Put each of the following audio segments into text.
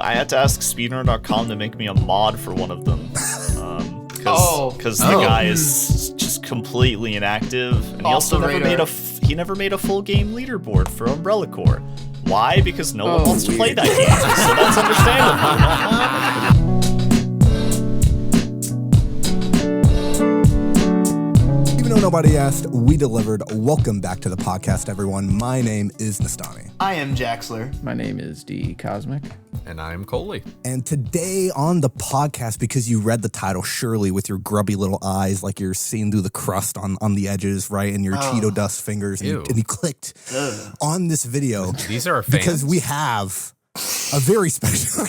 I had to ask speedrun.com to make me a mod for one of them. Because the guy is just completely inactive, and he also never made a full game leaderboard for Umbrella Corps. Why? Because no one wants to play that game, so that's understandable. Even though nobody asked, we delivered. Welcome back to the podcast, everyone. My name is Nestani. I am Jaxler. My name is DECosmic. And I'm Coley. And today on the podcast, because you read the title surely with your grubby little eyes, like you're seeing through the crust on the edges, right? And your Cheeto dust fingers. And you clicked on this video. These are our fans. Because we have a very special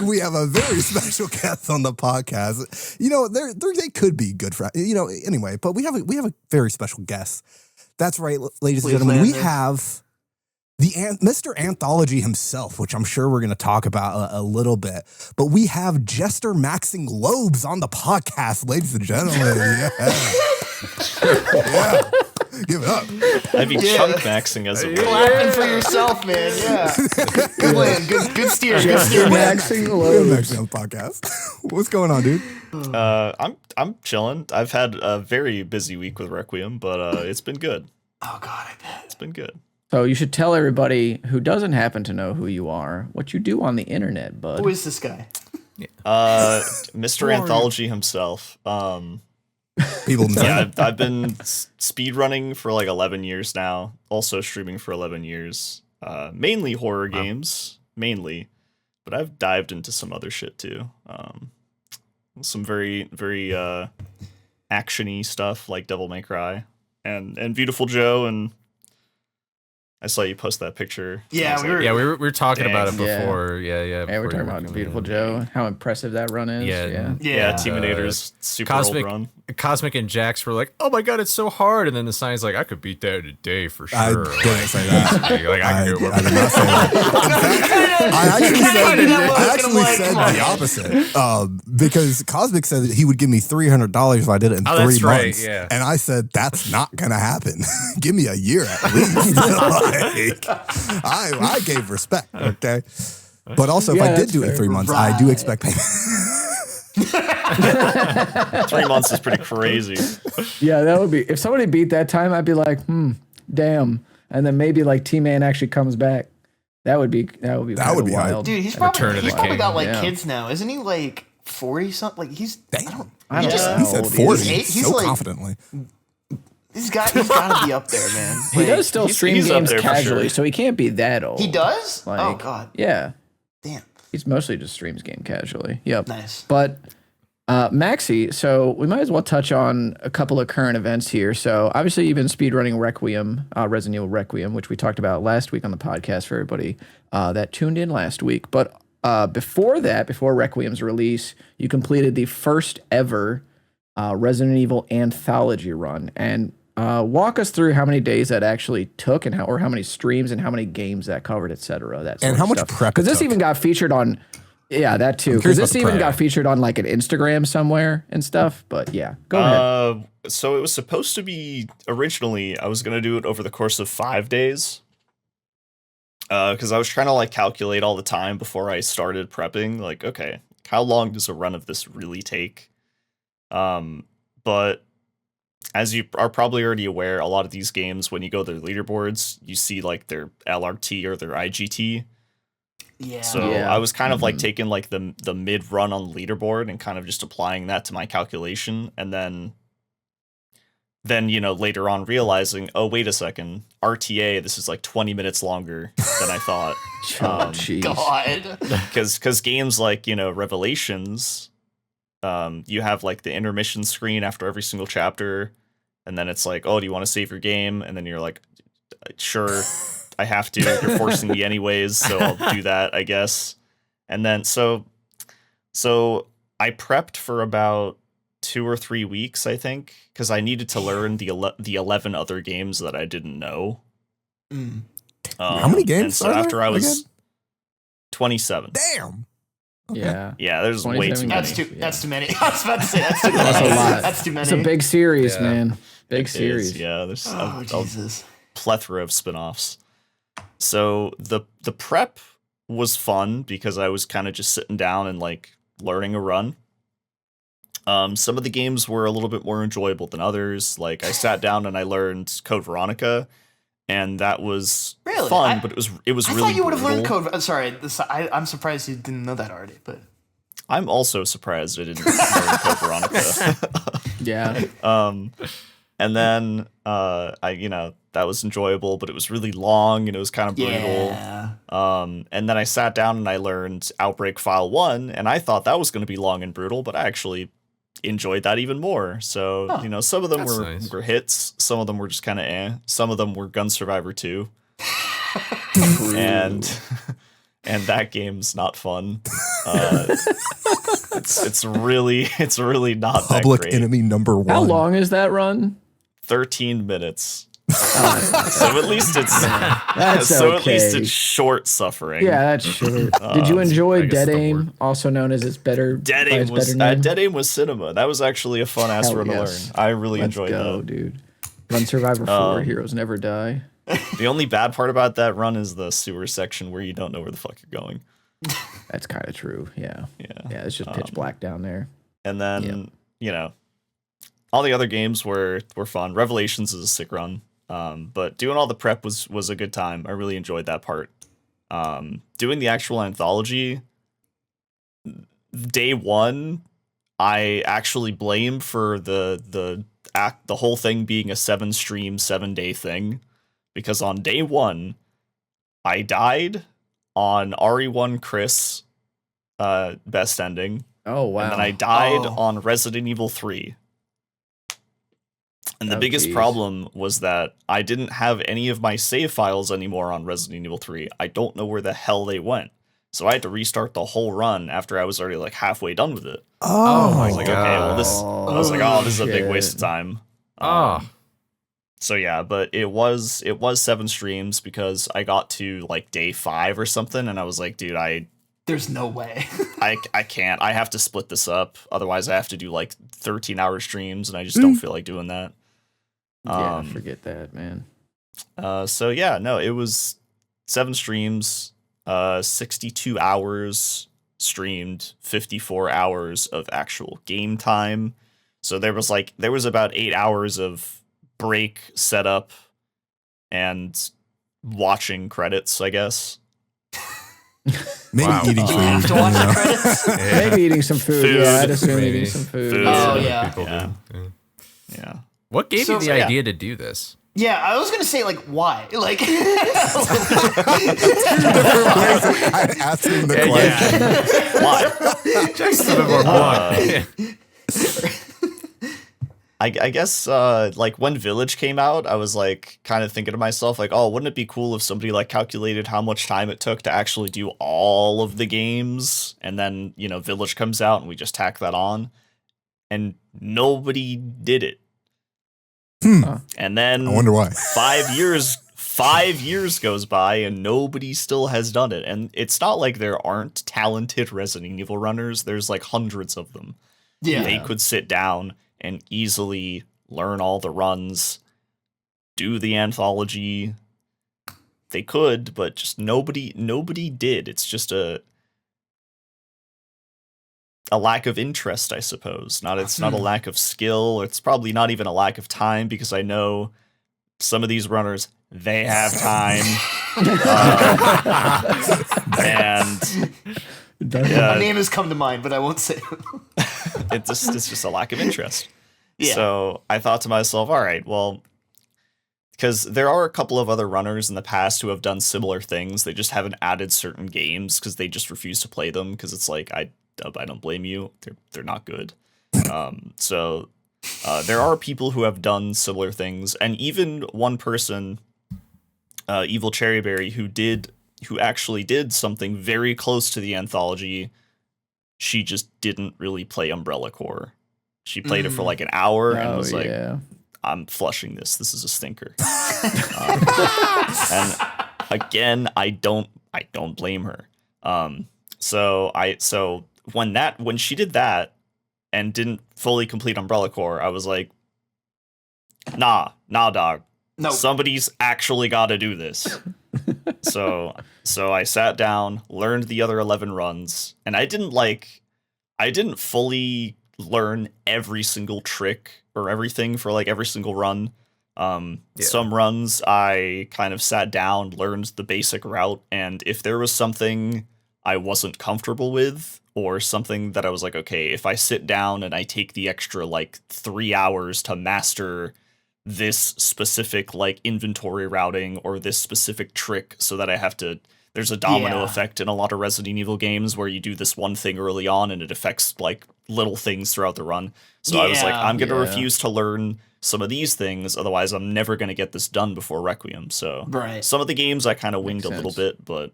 we have a very special guest on the podcast. You know, they could be good friends. You know, anyway, but we have a very special guest. That's right, ladies and gentlemen. We have Mr. Anthology himself, which I'm sure we're going to talk about a little bit. But we have Jester Maxylobes on the podcast, ladies and gentlemen. Yeah. Give it up. I'd be chunk maxing as a word. Clapping for yourself, man. Yeah. Good land. Good steer. Good steer, man. Maxing on the podcast. What's going on, dude? I'm chilling. I've had a very busy week with Requiem, but it's been good. Oh God, I bet. It's been good. So you should tell everybody who doesn't happen to know who you are what you do on the internet, bud. Who is this guy? Mr. Anthology himself. People know. Yeah, I've been speedrunning for like 11 years now. Also streaming for 11 years. Mainly horror games, but I've dived into some other shit too. Some very, very action-y stuff like Devil May Cry and Beautiful Joe, and I saw you post that picture. Yeah, we were talking about it before. Yeah, we're talking about Beautiful Joe, how impressive that run is. Yeah, Teaminator's super old run. Cosmic and Jax were like, "Oh my god, it's so hard," and then the sign's like, "I could beat that in a day for sure." I didn't say that. I did not say that. I actually said the opposite. Because Cosmic said that he would give me $300 if I did it in 3 months. Right, yeah. And I said, that's not going to happen. Give me a year at least. I gave respect, okay? But also, if I did do it in 3 months, I do expect payment. 3 months is pretty crazy. Yeah, that would be, if somebody beat that time, I'd be like, damn. And then maybe like T-Man actually comes back. That would be wild. Dude, he's probably got like kids now. Isn't he like 40 something? Like he's I don't know. He said 40 he's so like, confidently. He's got to be up there, man. He does still stream games casually, sure. so he can't be that old. He does? Like, oh God. Yeah. Damn. He's mostly just streams game casually. Yep. Nice. But Maxy, so we might as well touch on a couple of current events here. So obviously you've been speedrunning Requiem, Resident Evil Requiem, which we talked about last week on the podcast for everybody that tuned in last week. But before that, before Requiem's release, you completed the first ever Resident Evil Anthology run. And walk us through how many days that actually took, and how many streams and how many games that covered, etc. And how much prep? Because this even got featured on. Yeah, that too. Because this even got featured on like an Instagram somewhere and stuff. But yeah, go ahead. So it was supposed to be originally, I was gonna do it over the course of 5 days. Because I was trying to like calculate all the time before I started prepping. Like, okay, how long does a run of this really take? But as you are probably already aware, a lot of these games, when you go to their leaderboards, you see like their LRT or their IGT. Yeah. So I was kind of like taking like the mid run on the leaderboard and kind of just applying that to my calculation, and then later on realizing, oh wait a second, RTA, this is like 20 minutes longer than I thought. God. Because games like Revelations, you have like the intermission screen after every single chapter, and then it's like, oh, do you want to save your game? And then you're like, sure. I have to. You're forcing me anyways, so I'll do that, I guess. And then so I prepped for about 2 or 3 weeks, I think, because I needed to learn the 11 other games that I didn't know. How many games? So after I was 27. Damn. Okay. Yeah. There's way too many. That's too many. I was about to say that's too many. That's a lot. That's too many. It's a big series, man. Big series. Yeah. There's Jesus. plethora of spin-offs. So the prep was fun because I was kind of just sitting down and like learning a run. Some of the games were a little bit more enjoyable than others. Like I sat down and I learned Code Veronica, and that was fun, but it was I really thought you would have learned brutal. Code. Sorry, I'm surprised you didn't know that already. But I'm also surprised I didn't learn Code Veronica. Yeah. And then that was enjoyable, but it was really long and it was kind of brutal. yeah, And then I sat down and I learned Outbreak File 1, and I thought that was going to be long and brutal, but I actually enjoyed that even more. So, some of them That's were, nice. were hits, some of them were just kind of some of them were Gun Survivor 2. and that game's not fun. It's really not Public that great. enemy number 1. How long is that run? 13 minutes. So at least it's That's at least okay. it's short suffering. Yeah, that's short. Did you enjoy I guess Dead the Aim, word. also known as its better Dead by Aim its was better name? Dead Aim was cinema. That was actually a fun ass Hell run yes. to learn. I really Let's enjoyed go, that. dude. Run Survivor 4, Heroes Never Die. The only bad part about that run is the sewer section where you don't know where the fuck you're going. That's kind of true. Yeah. Yeah. Yeah, it's just pitch black down there. And then, all the other games were fun. Revelations is a sick run. But doing all the prep was a good time. I really enjoyed that part. Doing the actual anthology, day one, I actually blame for the whole thing being a 7-stream, 7-day thing, because on day one, I died on RE1 Chris, best ending, Oh, wow. and then I died Oh. on Resident Evil 3. And the Oh, biggest geez. problem was that I didn't have any of my save files anymore on Resident Evil 3. I don't know where the hell they went. So I had to restart the whole run after I was already like halfway done with it. Oh, my I was like, okay, well I was like, oh, this is a big shit. waste of time. Oh, So yeah, but it was 7 streams because I got to like day 5 or something, and I was like, dude, there's no way. I can't. I have to split this up. Otherwise, I have to do like 13-hour streams, and I just don't feel like doing that. Yeah, forget that, man. So yeah, no, it was 7 streams, 62 hours streamed, 54 hours of actual game time. So there was about 8 hours of break, setup, and watching credits, I guess. maybe Wow. eating Do food. you have to you watch know? the credits? Maybe eating some food. Food. Yeah, I'd assume Maybe. eating some food. Food. Oh, other yeah. people Yeah. did. Yeah. What gave you the yeah. idea to do this? Yeah, I was gonna say like why? Like I asked him the question. Why? Just a bit more blunt. I guess like when Village came out, I was like kind of thinking to myself like, oh, wouldn't it be cool if somebody like calculated how much time it took to actually do all of the games, and then Village comes out and we just tack that on, and nobody did it. And then I wonder why. 5 years goes by and nobody still has done it. And it's not like there aren't talented Resident Evil runners. There's like hundreds of them. yeah. They could sit down and easily learn all the runs, do the anthology. They could, but just nobody did. It's just a lack of interest, I suppose. It's not a lack of skill. It's probably not even a lack of time, because I know some of these runners, they have time. And A name has come to mind, but I won't say. it's just a lack of interest. Yeah. So I thought to myself, all right, well, because there are a couple of other runners in the past who have done similar things. They just haven't added certain games because they just refuse to play them, because it's like, I don't blame you. They're not good. So there are people who have done similar things, and even one person, Evil Cherryberry, who actually did something very close to the anthology. She just didn't really play Umbrella Corps. She played it for like an hour and was like, I'm flushing this. This is a stinker. And again, I don't blame her. So when she did that and didn't fully complete Umbrella Corps, I was like, nah, dog. No. Somebody's actually got to do this. So I sat down, learned the other 11 runs, and I didn't fully learn every single trick or everything for like every single run. Some runs I kind of sat down, learned the basic route, and if there was something I wasn't comfortable with, or something that I was like, okay, if I sit down and I take the extra like 3 hours to master this specific like inventory routing or this specific trick, so that I have to, there's a domino effect in a lot of Resident Evil games where you do this one thing early on and it affects like little things throughout the run. So I was like, I'm going to refuse to learn some of these things, otherwise I'm never going to get this done before Requiem. So some of the games I kind of winged a little bit, but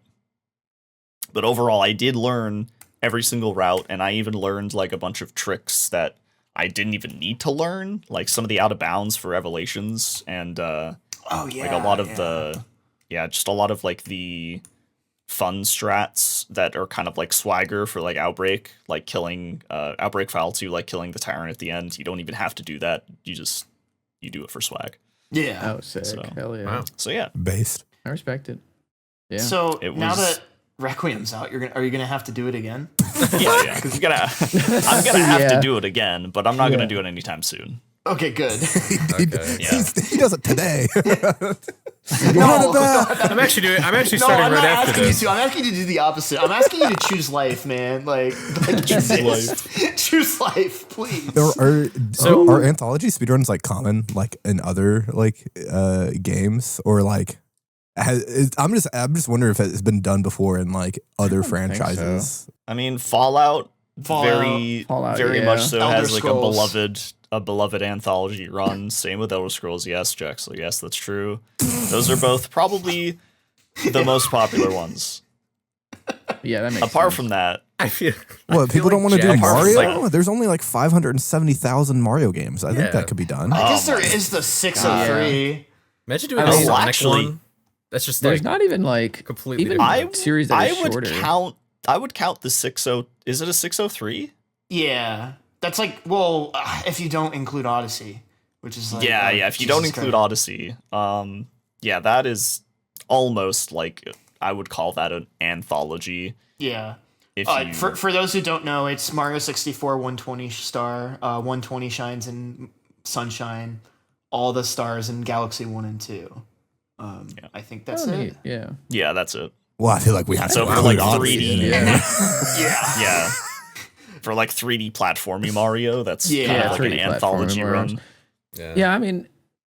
overall I did learn every single route, and I even learned like a bunch of tricks that I didn't even need to learn, like some of the out of bounds for Revelations, and like a lot of just a lot of like the fun strats that are kind of like swagger for like Outbreak, like killing Outbreak File 2, like killing the Tyrant at the end. You don't even have to do that. You do it for swag. Yeah. Oh, sick. So, hell yeah. Wow. So yeah. Based. I respect it. Yeah. So now that Requiem's out, are you gonna have to do it again? Yeah. Because I'm gonna have to do it again, but I'm not gonna do it anytime soon. Okay, good. He does it today. I'm actually starting right after this. I'm asking you to do the opposite. I'm asking you to choose life, man. Like choose life. Choose life, please. Are anthology speedruns like common like in other like games, or like I'm just wondering if it's been done before in like other franchises. So. I mean, Fallout very much so Elder has like Scrolls. a beloved anthology run. Same with Elder Scrolls. Yes, Jaxler. Yes, that's true. Those are both probably the most popular ones. Yeah, that makes Apart sense. from that, people don't want to do Mario? Like, there's only like 570,000 Mario games. I think that could be done. I guess there is the 603. Imagine doing a Sonic one. That's just there's like not even like completely even different. series that is shorter. I would count the 60. Is it a 603? Yeah, that's like if you don't include Odyssey, which is like if you don't include Odyssey, that is almost like I would call that an anthology. Yeah. For those who don't know, it's Mario 64 120 star, 120 shines in Sunshine, all the stars in Galaxy 1 and 2. I think that's it. Neat. Yeah, that's it. Well, I feel like we have to for like Odyssey. 3D. Yeah. For like 3D platformy Mario, that's kind of like 3D an anthology run. Yeah, I mean,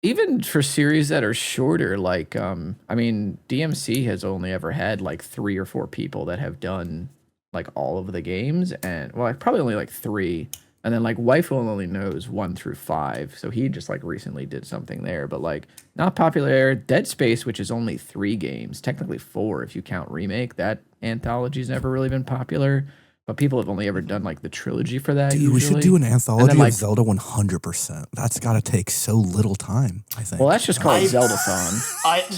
even for series that are shorter, like DMC has only ever had like 3 or 4 people that have done like all of the games, and probably only like 3. And then like Waifu only knows 1 through 5, so he just like recently did something there. But like not popular. Dead Space, which is only 3 games, technically 4 if you count remake. That anthology's never really been popular, but people have only ever done like the trilogy for that. Dude, we should do an anthology of Zelda 100%. That's got to take so little time, I think. Well, that's just called Zelda-thon.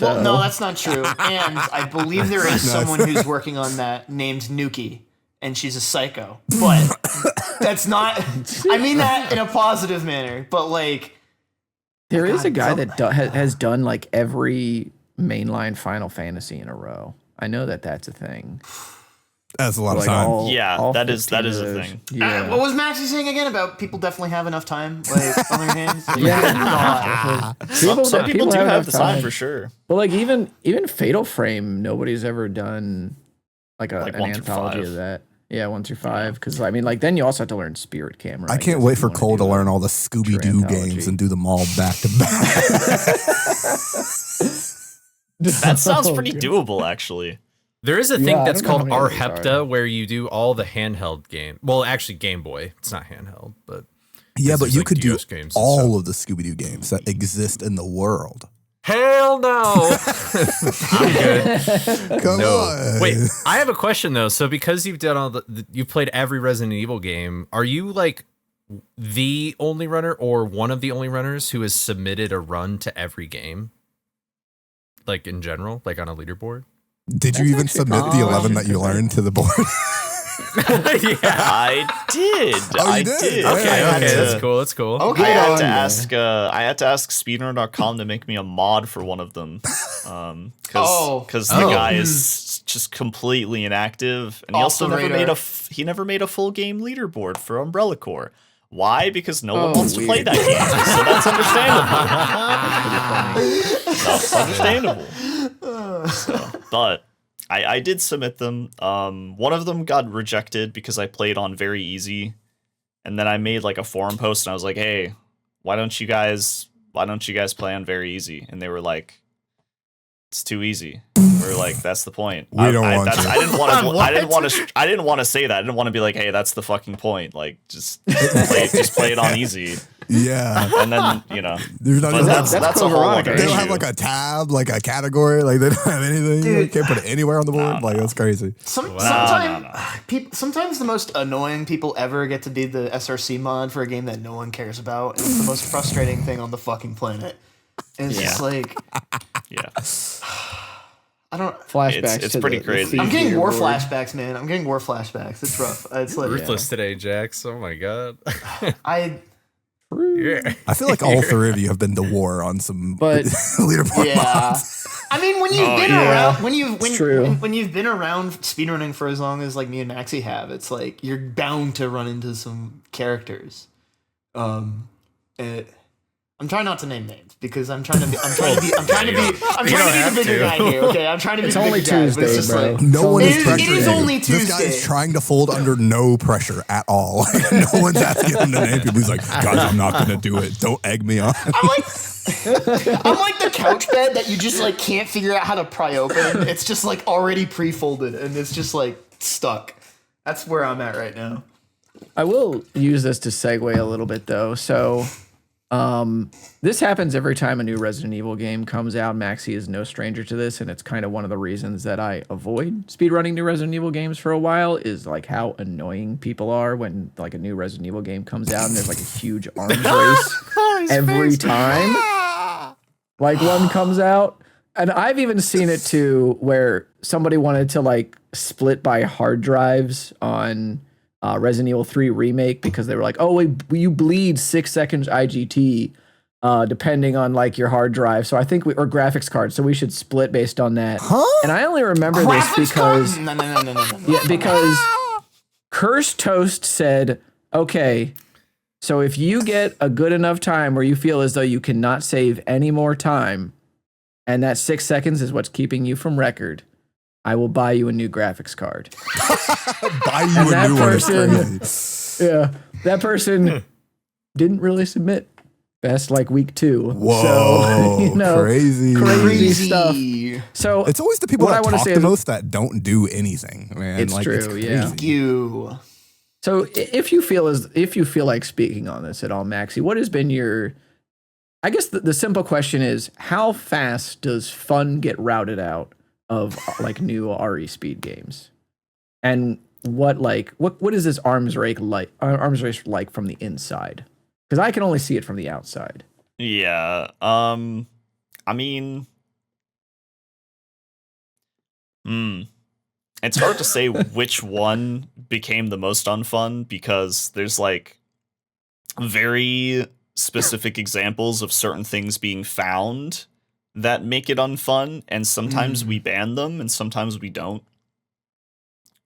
Well, no, that's not true. And I believe there is someone who's working on that named Nuki, and she's a psycho. But that's not. I mean that in a positive manner, but like. There is a guy that has done like every mainline Final Fantasy in a row. I know that that's a thing. That's a lot of time. All that is a thing. Yeah. What was Maxy saying again about people definitely have enough time like on their hands? Some people do have the time for sure. But like even Fatal Frame, nobody's ever done like an anthology of that. Yeah, 1 through 5. Because I mean, like then you also have to learn Spirit Camera. I can't wait for Cole to learn all the Scooby-Doo games and do them all back to back. That sounds pretty doable, actually. There is a thing that's called Arhepta where you do all the handheld game. Well, actually, Game Boy. It's not handheld, but but you could do all of the Scooby-Doo games that exist in the world. Hell no! I'm good. Come on. Wait, I have a question though. So because you've done you've played every Resident Evil game, are you like the only runner or one of the only runners who has submitted a run to every game? Like in general, like on a leaderboard? Did you even submit the 11 that you learned to the board? I did. Oh, I you did? did. Okay, I had okay, to- that's cool. That's cool. Okay. I had on to you. ask. I had to ask speedrun.com to make me a mod for one of them, because the guy is just completely inactive, and he Off also the never radar. made a full game leaderboard for Umbrella Corps. Why? Because no one Oh, wants to play weird. that game, so that's understandable. That's understandable. But I did submit them. One of them got rejected because I played on very easy. And then I made like a forum post and I was like, "Hey, why don't you guys play on very easy?" And they were like, "It's too easy." We were like, "That's the point." We don't want to. I didn't want to say that. I didn't want to be like, "Hey, that's the fucking point." Like just play it on easy. Yeah. And then, There's not but even that's a whole other they don't have issue. like a tab, like a category, like they don't have anything. Dude. You can't put it anywhere on the board. Like that's crazy. Sometimes the most annoying people ever get to be the SRC mod for a game that no one cares about, and it's the most frustrating thing on the fucking planet. And it's just like, Yeah. I don't. Flashbacks. It's to pretty the crazy. thief I'm getting war leaderboard. flashbacks, man. I'm getting war flashbacks. It's rough. It's like Ruthless today, Jax. Oh my god. I. Yeah. I feel like all three of you have been to war on some But- leaderboard Yeah. mods. I mean, when you've been yeah. around, true. when you've been around speedrunning for as long as like me and Maxy have, it's like you're bound to run into some characters. I'm trying not to name names because I'm trying to be the bigger guy here. Okay, I'm trying to be It's the bigger only guy, but it's Tuesday, just bro. like No one It is is- pressuring it is you. only This guy is Tuesday. trying to fold under no pressure at all. Like, no one's asking him to name people. He's like, guys, I'm not going to do it. Don't egg me on. I'm like the couch bed that you just like can't figure out how to pry open. It's just like already pre-folded and it's just like stuck. That's where I'm at right now. I will use this to segue a little bit though. So this happens every time a new Resident Evil game comes out. Maxy is no stranger to this, and it's kind of one of the reasons that I avoid speedrunning new Resident Evil games for a while is like how annoying people are when like a new Resident Evil game comes out and there's like a huge arms race every time. Like one comes out. And I've even seen it too where somebody wanted to like split by hard drives on Resident Evil 3 remake because they were like, "Oh, you bleed 6 seconds IGT depending on like your hard drive." So I think or graphics card. So we should split based on that. Huh? And I only remember this Graphics because card? No. yeah, because Cursed Toast said, "Okay, so if you get a good enough time where you feel as though you cannot save any more time, and that 6 seconds is what's keeping you from record, I will buy you a new graphics card." Buy you And a that new one is person- crazy. Yeah, that person didn't really submit past like week 2. Whoa, So, crazy. crazy stuff. So It's always the people What I that wanna talk say the is- most that don't do anything, man. It's like, true, crazy. yeah. You. So if you feel like speaking on this at all, Maxy, what has been your? I guess the simple question is, how fast does fun get routed out of like new RE speed games, and what is this arms race like from the inside? Because I can only see it from the outside. Yeah. I mean, it's hard to say which one became the most unfun because there's like very specific examples of certain things being found that make it unfun, and sometimes we ban them and sometimes we don't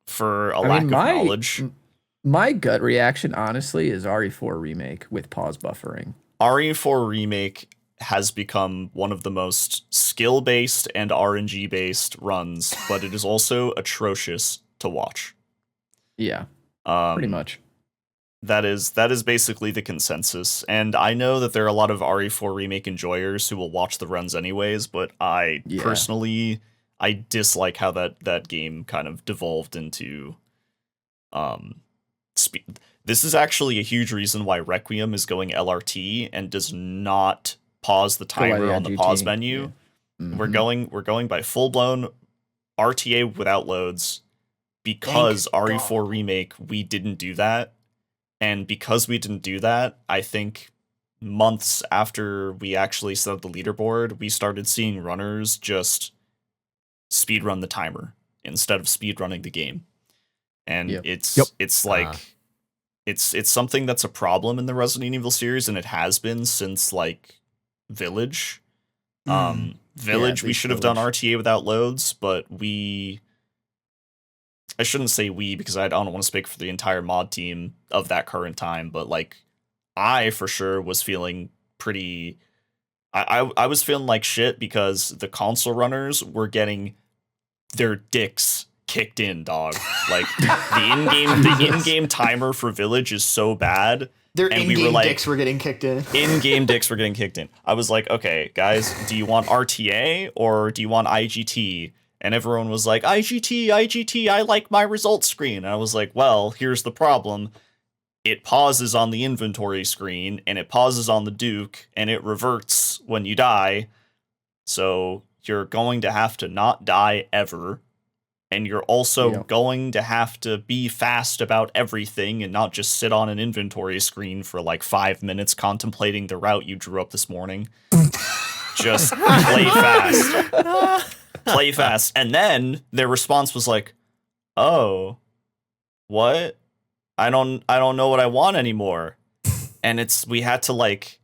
for a lack of knowledge. My gut reaction, honestly, is RE4 remake with pause buffering. RE4 remake has become one of the most skill-based and RNG-based runs, but it is also atrocious to watch. Yeah, pretty much. That is basically the consensus, and I know that there are a lot of RE4 remake enjoyers who will watch the runs anyways, but I personally dislike how that game kind of devolved into This is actually a huge reason why Requiem is going LRT and does not pause the timer on the pause menu. Yeah. Mm-hmm. We're going by full-blown RTA without loads because RE4 remake we didn't do that. And because we didn't do that, I think months after we actually set up the leaderboard, we started seeing runners just speedrun the timer instead of speedrunning the game. and Yep. it's like it's something that's a problem in the Resident Evil series, and it has been since like Village. Village, we should have done RTA without loads, but I shouldn't say we because I don't want to speak for the entire mod team of that current time, but like I for sure was feeling pretty. I was feeling like shit because the console runners were getting their dicks kicked in, dog. Like the in-game timer for Village is so bad. Their in-game dicks were getting kicked in. In-game dicks were getting kicked in. I was like, okay, guys, do you want RTA or do you want IGT? And everyone was like, IGT, I like my results screen. And I was like, well, here's the problem. It pauses on the inventory screen, and it pauses on the Duke, and it reverts when you die. So you're going to have to not die ever. And you're also going to have to be fast about everything and not just sit on an inventory screen for like 5 minutes contemplating the route you drew up this morning. Just play fast. Play fast. And then their response was like, oh, what? I don't know what I want anymore. And we had to like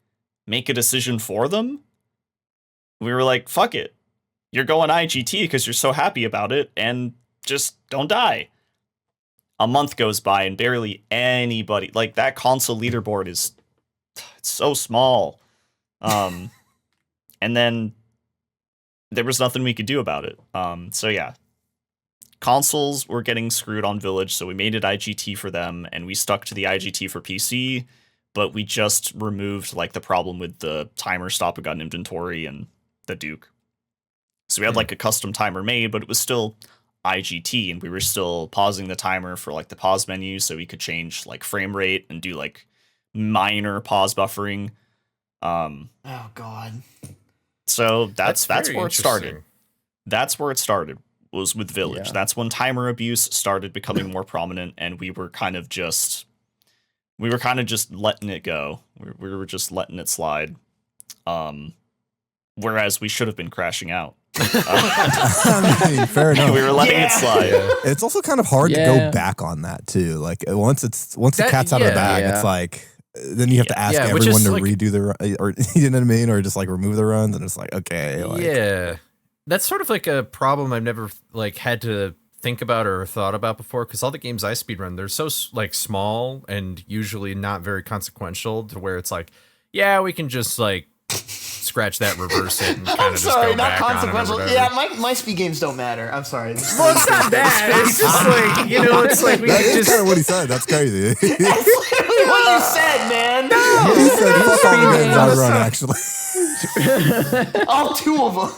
make a decision for them. We were like, fuck it. You're going IGT because you're so happy about it, and just don't die. A month goes by and barely anybody, like that console leaderboard it's so small. And then there was nothing we could do about it. So yeah, consoles were getting screwed on Village, so we made it IGT for them, and we stuck to the IGT for PC, but we just removed like the problem with the timer stop a gun inventory and the Duke. So we had like a custom timer made, but it was still IGT, and we were still pausing the timer for like the pause menu, so we could change like frame rate and do like minor pause buffering. Oh god. So that's where it started. That's where it started, was with Village. Yeah. That's when timer abuse started becoming more prominent, and we were kind of just letting it go. We were just letting it slide. Whereas we should have been crashing out. I mean, fair enough. We were letting it slide. It's also kind of hard to go back on that too. Like once the cat's out of the bag, it's like then you have to ask everyone to redo the or you know what I mean, or just like remove the runs, and it's like okay, like, that's sort of like a problem I've never like had to think about or thought about before, because all the games I speedrun, they're so like small and usually not very consequential to where it's like, yeah, we can just like scratch that, reverse it, and kind of just go back on it or whatever. Yeah, my speed games don't matter. I'm sorry. Well, it's not that. It's just like, you know, it's like we that's just kind of what he said. That's crazy. That's literally what you said, man. No, he said fuck all the games I run. Actually, all two of them.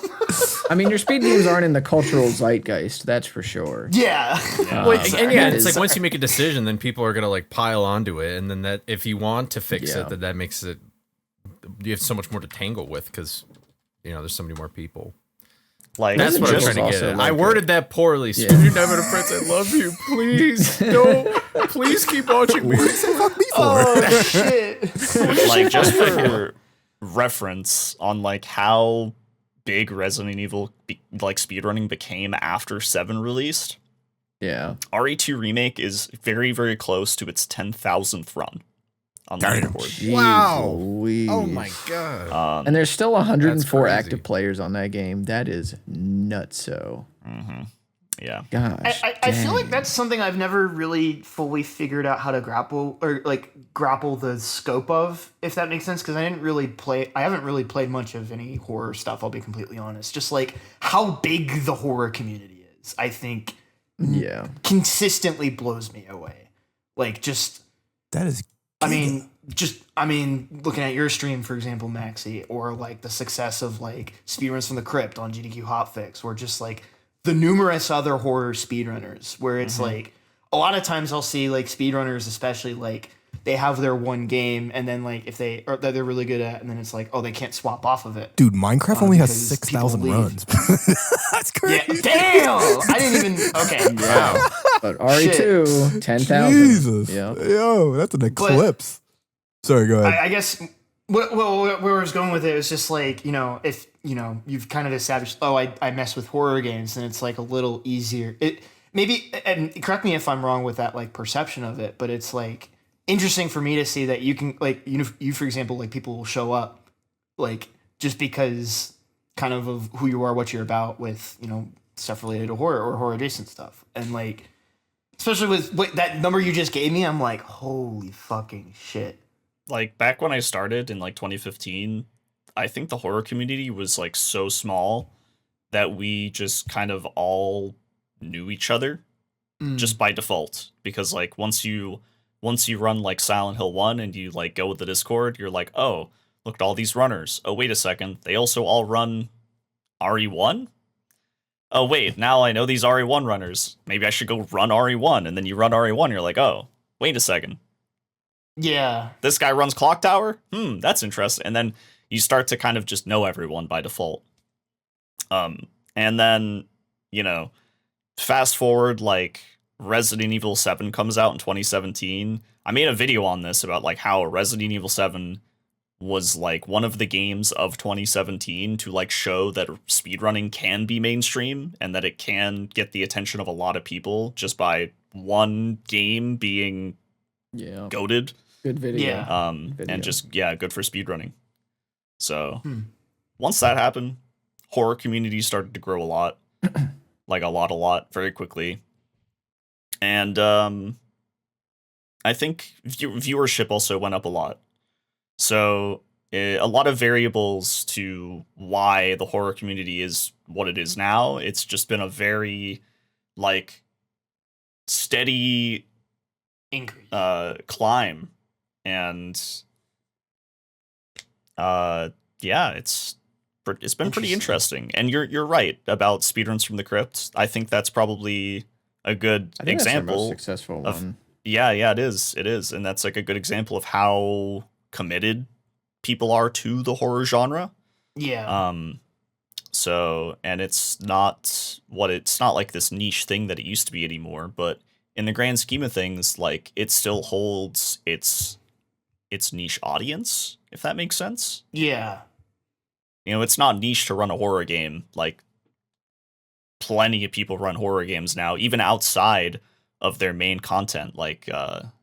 I mean, your speed games aren't in the cultural zeitgeist, that's for sure. Yeah. It's like once you make a decision, then people are gonna like pile onto it, and then that if you want to fix it, that makes it, you have so much more to tangle with because, you know, there's so many more people. Like that's what I'm trying to get at. I worded that poorly. Studio Never Prince, I love you. Please, no, please keep watching me. Fuck me for. Oh shit! Like just for reference on like how big Resident Evil like speedrunning became after 7 released. Yeah, RE2 Remake is very, very close to its 10,000th run on the leaderboard. Wow! Louise. Oh my god! And there's still 104 active players on that game. That is nutso. Mm-hmm. Yeah. Gosh, I feel like that's something I've never really fully figured out how to grapple the scope of, if that makes sense, because I haven't really played much of any horror stuff, I'll be completely honest. Just like how big the horror community is, I think consistently blows me away. Like just that is I mean, looking at your stream, for example, Maxy, or like the success of like Speedruns from the Crypt on GDQ Hotfix, or just like the numerous other horror speedrunners, where it's like a lot of times I'll see like speedrunners, especially like they have their one game, and then like if that they're really good at, and then it's like, oh, they can't swap off of it. Dude, Minecraft only has 6,000 runs. That's crazy. Yeah, damn! I didn't even. Okay, wow. But RE2, 10,000. Jesus. Yep. Yo, that's an eclipse. Sorry, go ahead. I guess where I was going with it was just like, you know, if you know you've kind of established, oh, I mess with horror games, and it's like a little easier. maybe, and correct me if I'm wrong with that like perception of it, but it's like interesting for me to see that you can like you for example, like people will show up like just because kind of who you are, what you're about with, you know, stuff related to horror or horror adjacent stuff. And like, especially with that number you just gave me, I'm like, holy fucking shit. Like back when I started in like 2015, I think the horror community was like so small that we just kind of all knew each other just by default. Because like once you run like Silent Hill 1 and you like go with the Discord, you're like, oh, look at all these runners. Oh, wait a second. They also all run RE1? Oh, wait, now I know these RE1 runners. Maybe I should go run RE1. And then you run RE1, you're like, oh, wait a second. Yeah. This guy runs Clock Tower? That's interesting. And then you start to kind of just know everyone by default. And then, you know, fast forward, like, Resident Evil 7 comes out in 2017. I made a video on this about, like, how Resident Evil 7 was, like, one of the games of 2017 to, like, show that speedrunning can be mainstream and that it can get the attention of a lot of people just by one game being goated. Good video. Yeah. And just, good for speedrunning. So, once that happened, horror community started to grow a lot. Like, a lot, very quickly. And, I think viewership also went up a lot. So, a lot of variables to why the horror community is what it is now. It's just been a very, like, steady increase, climb. And, it's been pretty interesting. And you're right about Speedruns from the Crypt. I think that's probably a good example. That's the most successful one. Yeah, it is. It is. And that's like a good example of how committed people are to the horror genre. Yeah. So, and it's not like this niche thing that it used to be anymore, but in the grand scheme of things, like, it still holds its niche audience, if that makes sense. Yeah. You know, it's not niche to run a horror game. Like, plenty of people run horror games now, even outside of their main content. Like,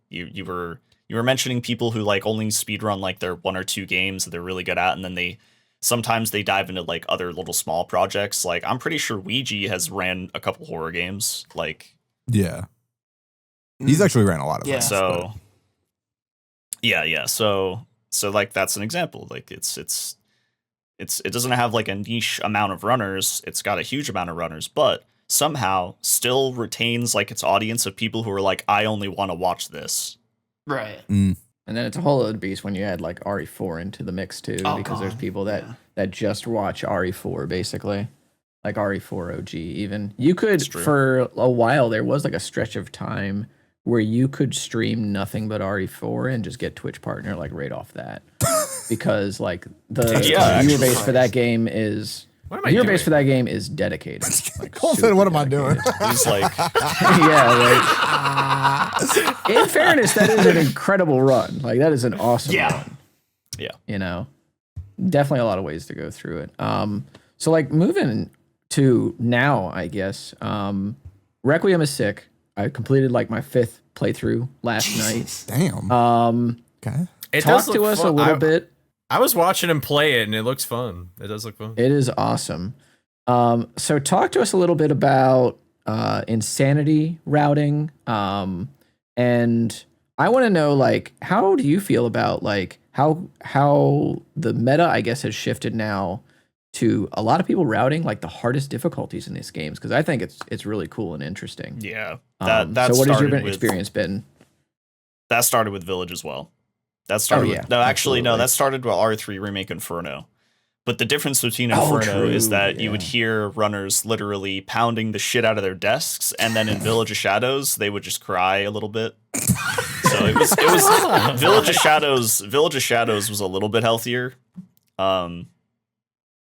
you were mentioning people who like only speedrun like their one or two games that they're really good at, and then sometimes they dive into like other little small projects. Like, I'm pretty sure Ouija has ran a couple horror games. Like, yeah, he's actually ran a lot of them. So, so like that's an example. Like, it doesn't have like a niche amount of runners. It's got a huge amount of runners, but somehow still retains like its audience of people who are like, I only want to watch this. Right. And then it's a whole other beast when you add like RE4 into the mix too, because there's people that just watch RE4 basically, like RE4 OG. Even you could for a while there was like a stretch of time where you could stream nothing but RE4 and just get Twitch partner like right off that, because like the viewer base for that game is. Your base for that game is dedicated. Like, Cole said, "What am I doing?" He's like, like. In fairness, that is an incredible run. Like, that is an awesome run. Yeah, you know, definitely a lot of ways to go through it. So like moving to now, I guess. Requiem is sick. I completed like my 5th playthrough last night. Damn. Okay. Talk to us a little bit. I was watching him play it, and it looks fun. It does look fun. It is awesome. So talk to us a little bit about insanity routing. And I want to know, like, how do you feel about, like, how the meta, I guess, has shifted now to a lot of people routing, like, the hardest difficulties in these games? Because I think it's really cool and interesting. Yeah. So what has your experience been? That started with Village as well. That started with, that started with R3 Remake Inferno. But the difference between Inferno is that you would hear runners literally pounding the shit out of their desks, and then in Village of Shadows, they would just cry a little bit. So it was Village of Shadows was a little bit healthier. But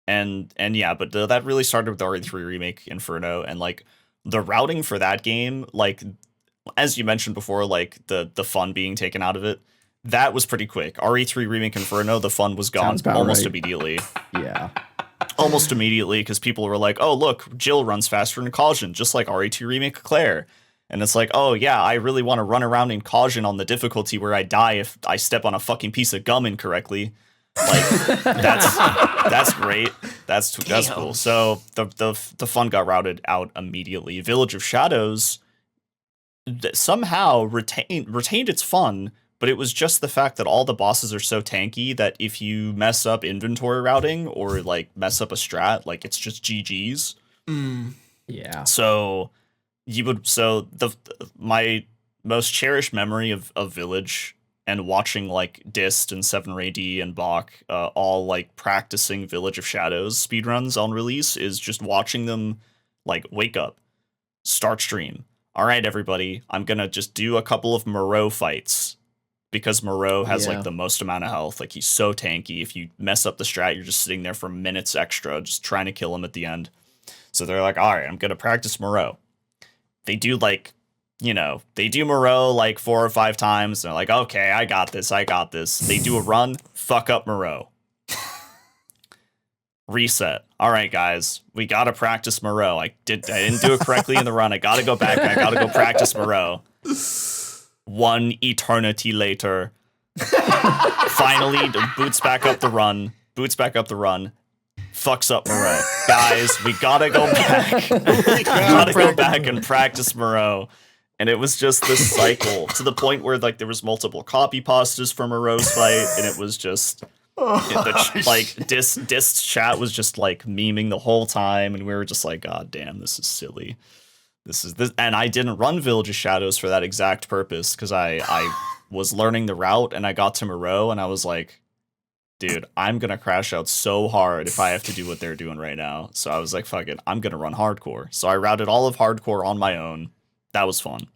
that really started with RE3 Remake Inferno, and like the routing for that game, like as you mentioned before, like the fun being taken out of it. That was pretty quick. RE3 Remake Inferno, the fun was gone almost immediately. Yeah. almost immediately, because people were like, oh, look, Jill runs faster in Caution, just like RE2 Remake Claire. And it's like, oh, yeah, I really want to run around in Caution on the difficulty where I die if I step on a fucking piece of gum incorrectly. Like, that's great. That's cool. So the fun got routed out immediately. Village of Shadows somehow retained its fun, but it was just the fact that all the bosses are so tanky that if you mess up inventory routing or like mess up a strat, like it's just GG's. Yeah. So my most cherished memory of Village and watching like Dist and 7RAD and Bach all like practicing Village of Shadows speedruns on release is just watching them like wake up, start stream. All right, everybody, I'm gonna just do a couple of Moreau fights because Moreau has like the most amount of health. Like he's so tanky. If you mess up the strat, you're just sitting there for minutes extra, just trying to kill him at the end. So they're like, all right, I'm gonna practice Moreau. They do like, they do Moreau like 4 or 5 times. And they're like, okay, I got this. They do a run, fuck up Moreau. Reset. All right, guys, we gotta practice Moreau. I didn't do it correctly in the run. I gotta go back. I gotta go practice Moreau. 1 eternity later, finally boots back up the run. Fucks up Moreau. Guys, we gotta go back. We gotta go back and practice Moreau. And it was just this cycle to the point where like there was multiple copy pastas for Moreau's fight, and it was just Dist's chat was just like memeing the whole time, and we were just like, God damn, this is silly. This, and I didn't run Village of Shadows for that exact purpose because I was learning the route, and I got to Moreau, and I was like, dude, I'm gonna crash out so hard if I have to do what they're doing right now. So I was like, fuck it, I'm gonna run hardcore. So I routed all of hardcore on my own. That was fun,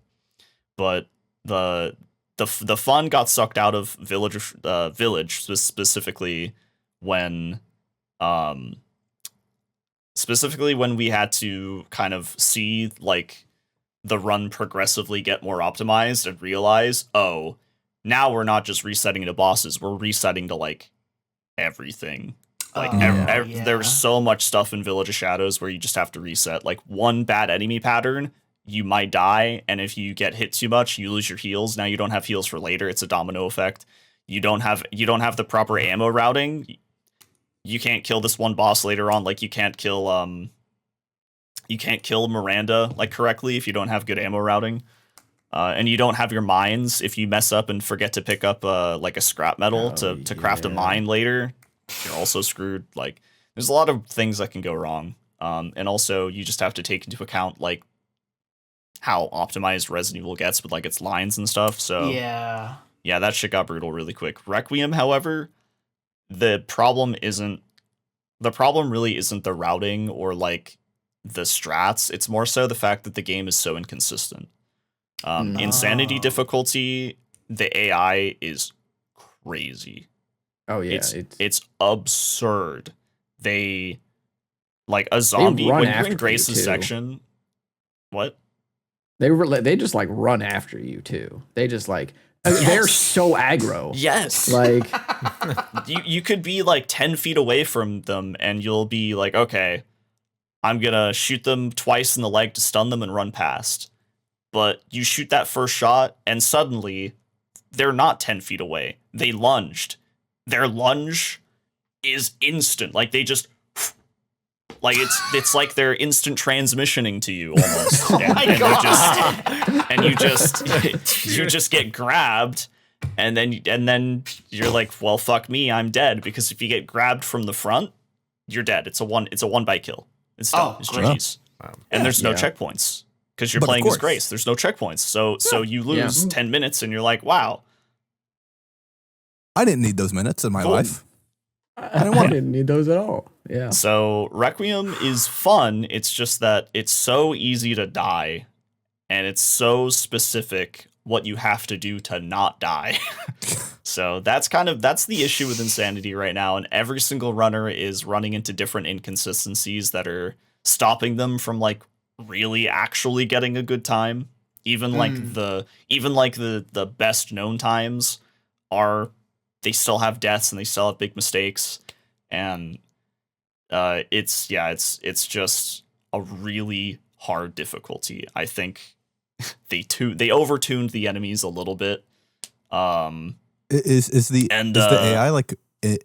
but the fun got sucked out of Village specifically when we had to kind of see like the run progressively get more optimized and realize, oh, now we're not just resetting to bosses, we're resetting to like everything. Like there's so much stuff in Village of Shadows where you just have to reset. Like one bad enemy pattern, you might die, and if you get hit too much, you lose your heals. Now you don't have heals for later. It's a domino effect. You don't have the proper ammo routing. You can't kill this one boss later on. Like you can't kill Miranda like correctly if you don't have good ammo routing. And you don't have your mines if you mess up and forget to pick up like a scrap metal to craft a mine later. You're also screwed. Like there's a lot of things that can go wrong. And also you just have to take into account like how optimized Resident Evil gets with like its lines and stuff. So yeah, that shit got brutal really quick. Requiem, however, the problem really isn't the routing or like the strats. It's more so the fact that the game is so inconsistent. Insanity difficulty, the AI is crazy. Oh yeah, it's absurd. They like a zombie when you're in Grace's section. What? They just like run after you too. They just like they're so aggro. Yes. Like you could be like 10 feet away from them and you'll be like, okay, I'm gonna shoot them twice in the leg to stun them and run past. But you shoot that first shot and suddenly they're not 10 feet away. They lunged. Their lunge is instant. Like they just like it's like they're instant transmissioning to you almost. You just get grabbed, and then you're like, well, fuck me, I'm dead, because if you get grabbed from the front, you're dead. It's a one bite kill. It's done. It's GG's. Wow. And there's no checkpoints because you're playing as Grace. There's no checkpoints, so you lose 10 minutes, and you're like, wow. I didn't need those minutes in my life. I didn't need those at all. Yeah. So Requiem is fun. It's just that it's so easy to die, and it's so specific what you have to do to not die. So that's the issue with Insanity right now, and every single runner is running into different inconsistencies that are stopping them from like really actually getting a good time. Even the best known times they still have deaths and they still have big mistakes. And it's just a really hard difficulty. I think they overtuned the enemies a little bit. Is the AI like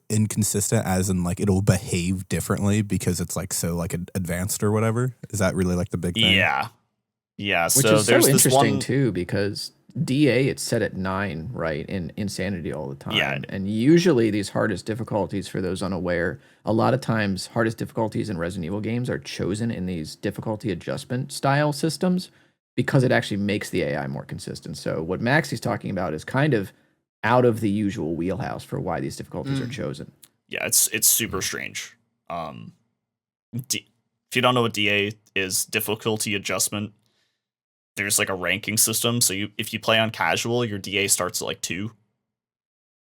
inconsistent, as in like it'll behave differently because it's like so like advanced or whatever? Is that really like the big thing? Yeah. Which So is there's so this interesting one too, because DA it's set at 9, right, in Insanity all the time. Yeah. And usually these hardest difficulties, for those unaware, a lot of times hardest difficulties in Resident Evil games are chosen in these difficulty adjustment style systems because it actually makes the AI more consistent. So what Maxy's talking about is kind of out of the usual wheelhouse for why these difficulties are chosen. Yeah, it's super strange. If you don't know what DA is, difficulty adjustment, there's like a ranking system. So if you play on casual, your DA starts at like 2.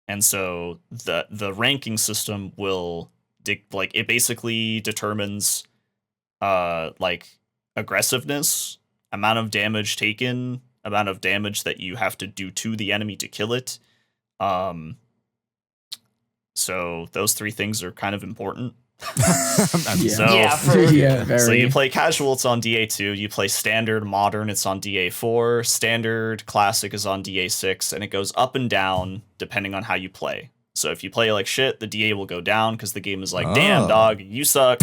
And so the ranking system will it basically determines like aggressiveness, amount of damage taken, amount of damage that you have to do to the enemy to kill it. So those 3 things are kind of important. So you play casual, it's on DA2. You play standard, modern, it's on DA4. Standard, classic is on DA6, and it goes up and down depending on how you play. So if you play like shit, the DA will go down because the game is like, damn, dog, you suck.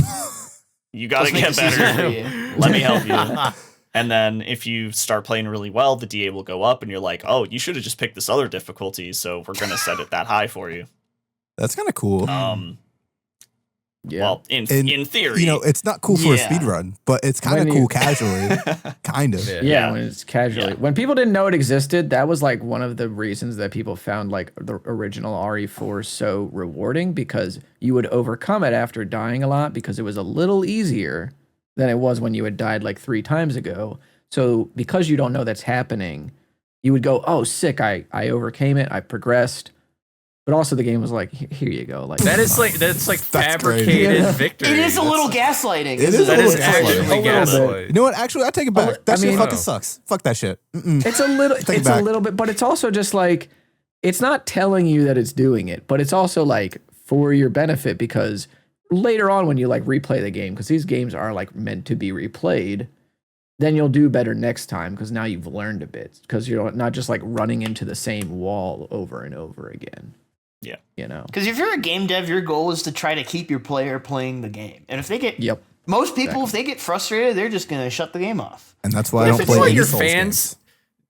You gotta get better. Let me help you. And then if you start playing really well, the DA will go up, and you're like, oh, you should have just picked this other difficulty, so we're gonna set it that high for you. That's kind of cool. Yeah. Well, in theory, you know, it's not cool for a speedrun, but it's kind of cool casually. Kind of. Yeah, when it's casually. Yeah. When people didn't know it existed, that was like one of the reasons that people found like the original RE4 so rewarding, because you would overcome it after dying a lot because it was a little easier than it was when you had died like 3 times ago. So because you don't know that's happening, you would go, oh, sick, I overcame it, I progressed. But also the game was like, here you go. Like that's fabricated victory. It is a little gaslighting. It is actually gaslighting. You know what? Actually, I take it back. That shit fucking sucks. Fuck that shit. It's a little bit, but it's also just like, it's not telling you that it's doing it, but it's also like for your benefit, because later on when you like replay the game, because these games are like meant to be replayed, then you'll do better next time because now you've learned a bit, because you're not just like running into the same wall over and over again. Yeah. You know? Because if you're a game dev, your goal is to try to keep your player playing the game. And if they get... Most people, if they get frustrated, they're just going to shut the game off. And that's why I don't play any Souls games.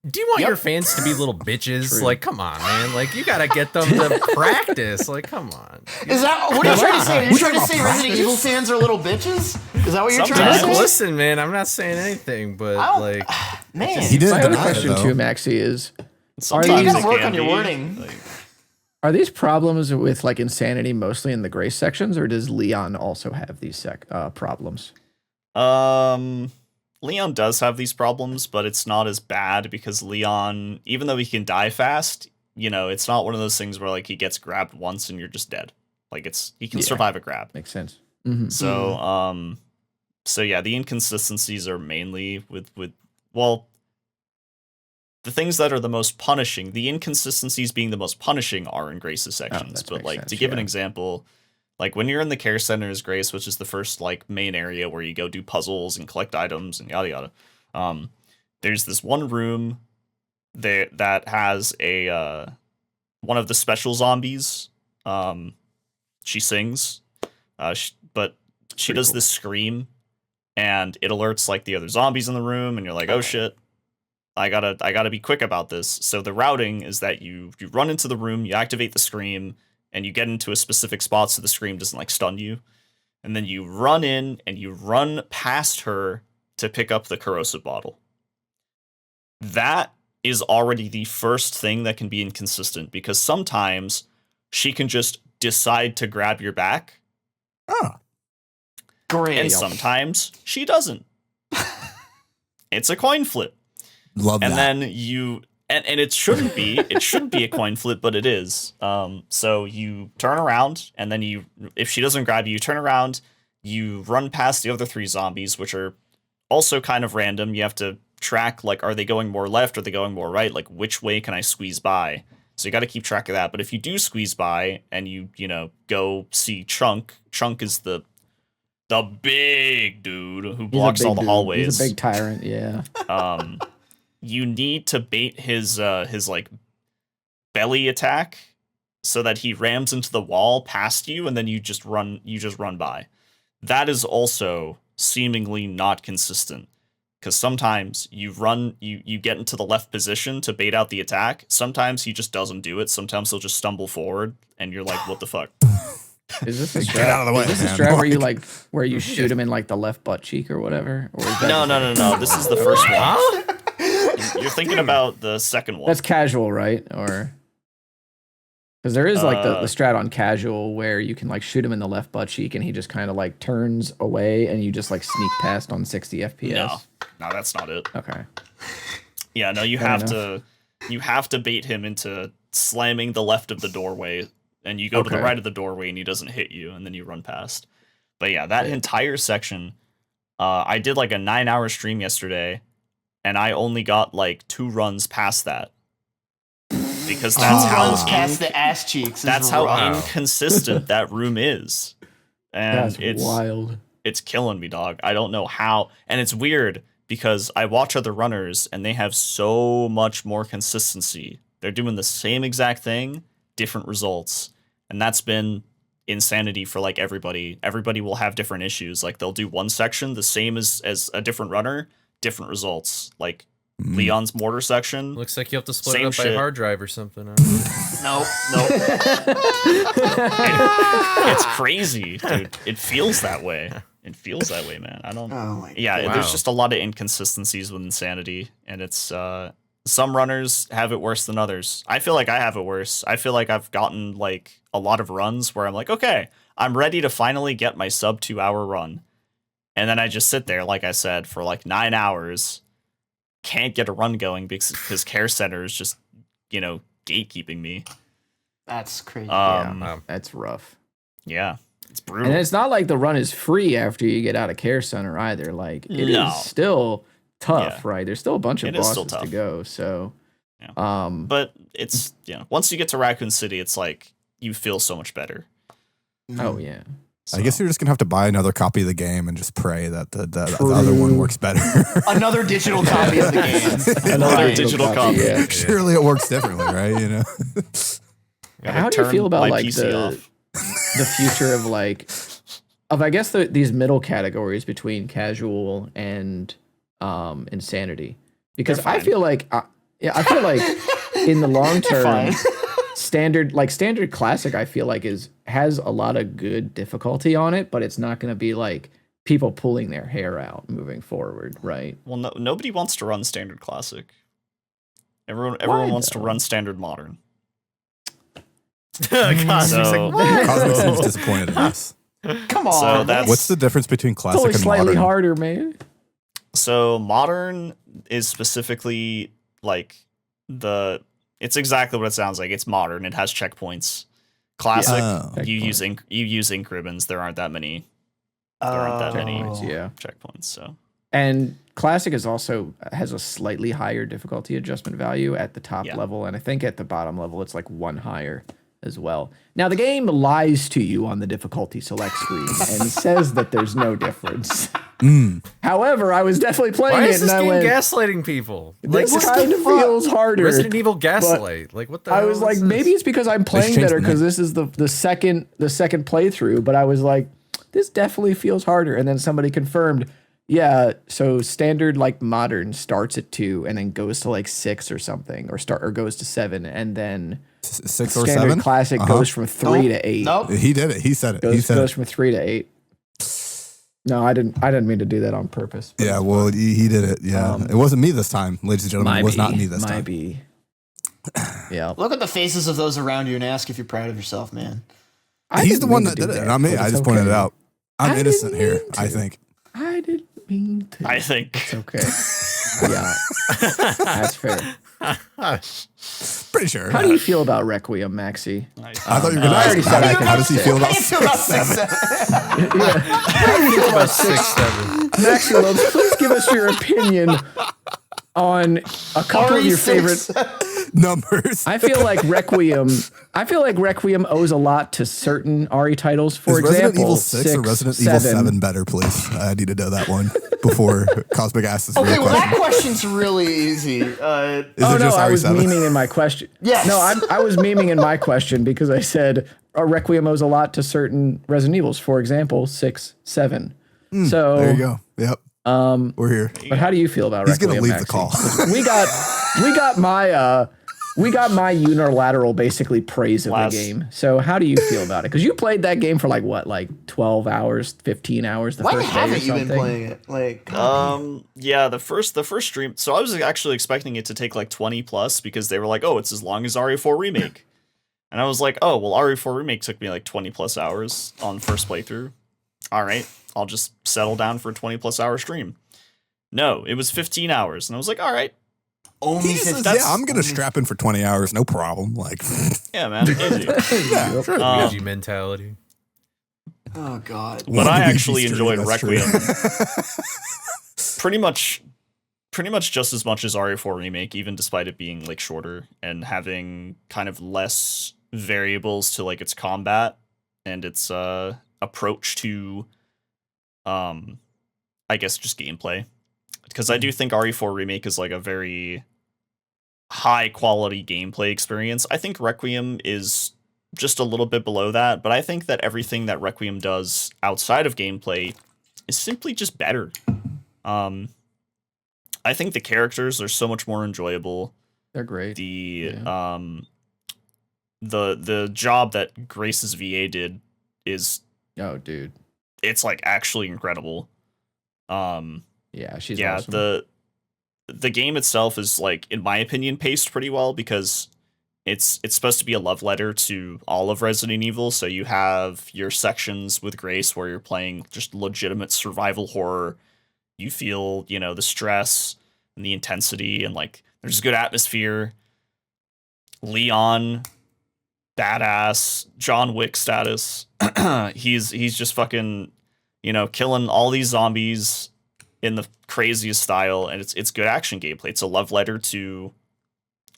Do you want your fans to be little bitches? True. Like, come on, man. Like, you got to get them to practice. Like, come on. Is that... What are you trying to say? Are you trying to say Resident Evil fans are little bitches? Is that what you're trying to say? Listen, man, I'm not saying anything, but like... Man. He didn't My other deny question it, though. too, Maxy, is... You got to work on your wording. Are these problems with like Insanity mostly in the grace sections, or does Leon also have these problems? Leon does have these problems, but it's not as bad because Leon, even though he can die fast, you know, it's not one of those things where like he gets grabbed once and you're just dead. Like he can survive a grab. Makes sense. Mm-hmm. So yeah, the inconsistencies are mainly with the things that are the most punishing, the inconsistencies being the most punishing are in Grace's sections. But like to give an example, like when you're in the care center's Grace, which is the first like main area where you go do puzzles and collect items and yada yada. There's this one room there that has a one of the special zombies. She sings, but she does this scream, and it alerts like the other zombies in the room, and you're like, oh shit. I gotta be quick about this. So the routing is that you run into the room, you activate the scream, and you get into a specific spot so the scream doesn't like stun you. And then you run in and you run past her to pick up the corrosive bottle. That is already the first thing that can be inconsistent, because sometimes she can just decide to grab your back. Oh. Great. And sometimes she doesn't. It's a coin flip. Love and that. Then you and it shouldn't be a coin flip, but it is. So you turn around, and then if she doesn't grab you, you turn around, you run past the other 3 zombies, which are also kind of random. You have to track, like, are they going more left, are they going more right? Like, which way can I squeeze by? So you got to keep track of that. But if you do squeeze by and you go see Chunk is the the big dude who blocks all the hallways. He's a big tyrant, yeah. You need to bait his like belly attack so that he rams into the wall past you, and then you just run by. That is also seemingly not consistent, because sometimes you get into the left position to bait out the attack. Sometimes he just doesn't do it. Sometimes he'll just stumble forward, and you're like, what the fuck? Is this a Get out of the way, Is this a strat where you shoot him in like the left butt cheek or whatever? Or is that No. This is the first one. You're thinking about the second one. That's casual, right? Or because there is like the strat on casual where you can like shoot him in the left butt cheek and he just kind of like turns away and you just like sneak past on 60 FPS. No, that's not it. Okay. Yeah, no, you have to bait him into slamming the left of the doorway, and you go to the right of the doorway and he doesn't hit you, and then you run past. But yeah, that entire section, I did like a 9-hour stream yesterday, and I only got like 2 runs past that. Because that's how past the ass cheeks. That's how inconsistent that room is. And that's wild. It's killing me, dog. I don't know how. And it's weird because I watch other runners and they have so much more consistency. They're doing the same exact thing, different results. And that's been insanity for like everybody. Everybody will have different issues. Like they'll do one section the same as a different runner, different results. Like Leon's mortar section. Looks like you have to split it up by a hard drive or something. Nope. It's crazy, dude. It feels that way. It feels that way, man. I don't. Oh my God. There's just a lot of inconsistencies with Insanity, and it's some runners have it worse than others. I feel like I have it worse. I feel like I've gotten like a lot of runs where I'm like, okay, I'm ready to finally get my sub 2-hour run, and then I just sit there, like I said, for like 9 hours. Can't get a run going because Care Center is just, gatekeeping me. That's crazy. That's rough. Yeah, it's brutal. And it's not like the run is free after you get out of Care Center either. Like it is still tough, right? There's still a bunch of bosses to go. So, but it's once you get to Raccoon City, it's like you feel so much better. Oh yeah. So. I guess you're just gonna have to buy another copy of the game and just pray that the other one works better. Another digital copy of the game. Another digital copy. Yeah. Surely it works differently, right? How do you feel about like the future of I guess these middle categories between casual and insanity? Because I feel like in the long term. Standard classic, I feel like has a lot of good difficulty on it, but it's not going to be like people pulling their hair out moving forward, right? Well, nobody wants to run standard classic. Everyone wants to run standard modern. Cosmic seems disappointed in us. Come on. So what's the difference between classic and slightly modern? Harder, man. So modern is specifically like it's exactly what it sounds like. It's modern. It has checkpoints. Classic, you use ink ribbons. There aren't that many. Checkpoints. So and classic has a slightly higher difficulty adjustment value at the top level, and I think at the bottom level it's like 1 higher as well. Now the game lies to you on the difficulty select screen and says that there's no difference. However, I was definitely playing it, and I went, gaslighting people. This kind of feels harder. Resident Evil Gaslight. Like what the? I was like, maybe it's because I'm playing better because this is the second playthrough. But I was like, this definitely feels harder. And then somebody confirmed, yeah. So standard like modern starts at 2 and then goes to like 6 or something, or goes to 7, and then 6 or standard 7. Classic goes from 3 to 8. Nope. He did it. He said it. Goes from 3 to 8. No, I didn't mean to do that on purpose. Yeah, well, he did it. Yeah, it wasn't me this time, ladies and gentlemen. It was not me this time. Might be. Yeah. Look at the faces of those around you and ask if you're proud of yourself, man. He's the one that did it, not me. I just pointed it out. I'm innocent here, I think. I didn't mean to. I think it's okay. Yeah, that's fair. Pretty sure. How do you feel about Requiem, Maxy? I thought you were going to ask. How does he feel about 6-7? How do you feel about 6-7? Maxylobes, please give us your opinion on a couple of your favorite. numbers. I feel like Requiem owes a lot to certain RE titles. For example, Resident Evil 6 or Resident Evil 7 better, please? I need to know that one before Cosmic asks this Okay, real well, question. that question's really easy. I was memeing in my question. Yes. No, I was memeing in my question because I said Requiem owes a lot to certain Resident Evils. For example, 6, 7. So There you go. Yep. We're here. But how do you feel about He's Requiem? gonna leave the Maxy? call. We got my unilateral basically praise of the game. So how do you feel about it? Because you played that game for like 12 hours, 15 hours the Why first day or haven't you something? been playing it? Like, yeah, the first stream. So I was actually expecting it to take like 20 plus because they were like, oh, it's as long as RE4 remake, and I was like, oh, well, RE4 remake took me like 20 plus hours on first playthrough. All right, I'll just settle down for a 20 plus hour stream. No, it was 15 hours, and I was like, all right. only He says, 50. I'm gonna strap in for 20 hours, no problem. Like, Yeah, man. Easy. yeah, sure. Luigi mentality. Oh God. But I actually Luigi's journey, enjoyed that's true. Requiem pretty much just as much as RE4 remake, even despite it being like shorter and having kind of less variables to like its combat and its approach to I guess just gameplay. Because I do think RE4 remake is like a very high quality gameplay experience. I think Requiem is just a little bit below that, but I think that everything that Requiem does outside of gameplay is simply just better. I think the characters are so much more enjoyable. They're great. The job that Grace's VA did is dude. it's like actually incredible. Yeah, she's yeah, awesome. the game itself is like, in my opinion, paced pretty well because it's supposed to be a love letter to all of Resident Evil. So you have your sections with Grace where you're playing just legitimate survival horror. You feel, the stress and the intensity, and like there's good atmosphere. Leon, badass, John Wick status. he's just fucking, killing all these zombies in the craziest style, and it's good action gameplay. It's a love letter to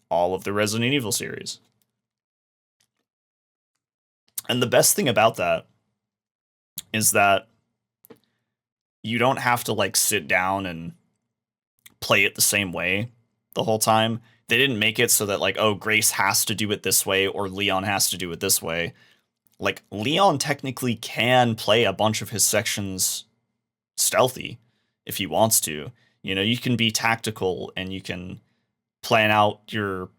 all of the Resident Evil series. And the best thing about that is that you don't have to like sit down and play it the same way the whole time. They didn't make it so that like, oh, Grace has to do it this way or Leon has to do it this way. Like, Leon technically can play a bunch of his sections stealthy if he wants to. You can be tactical and you can plan out your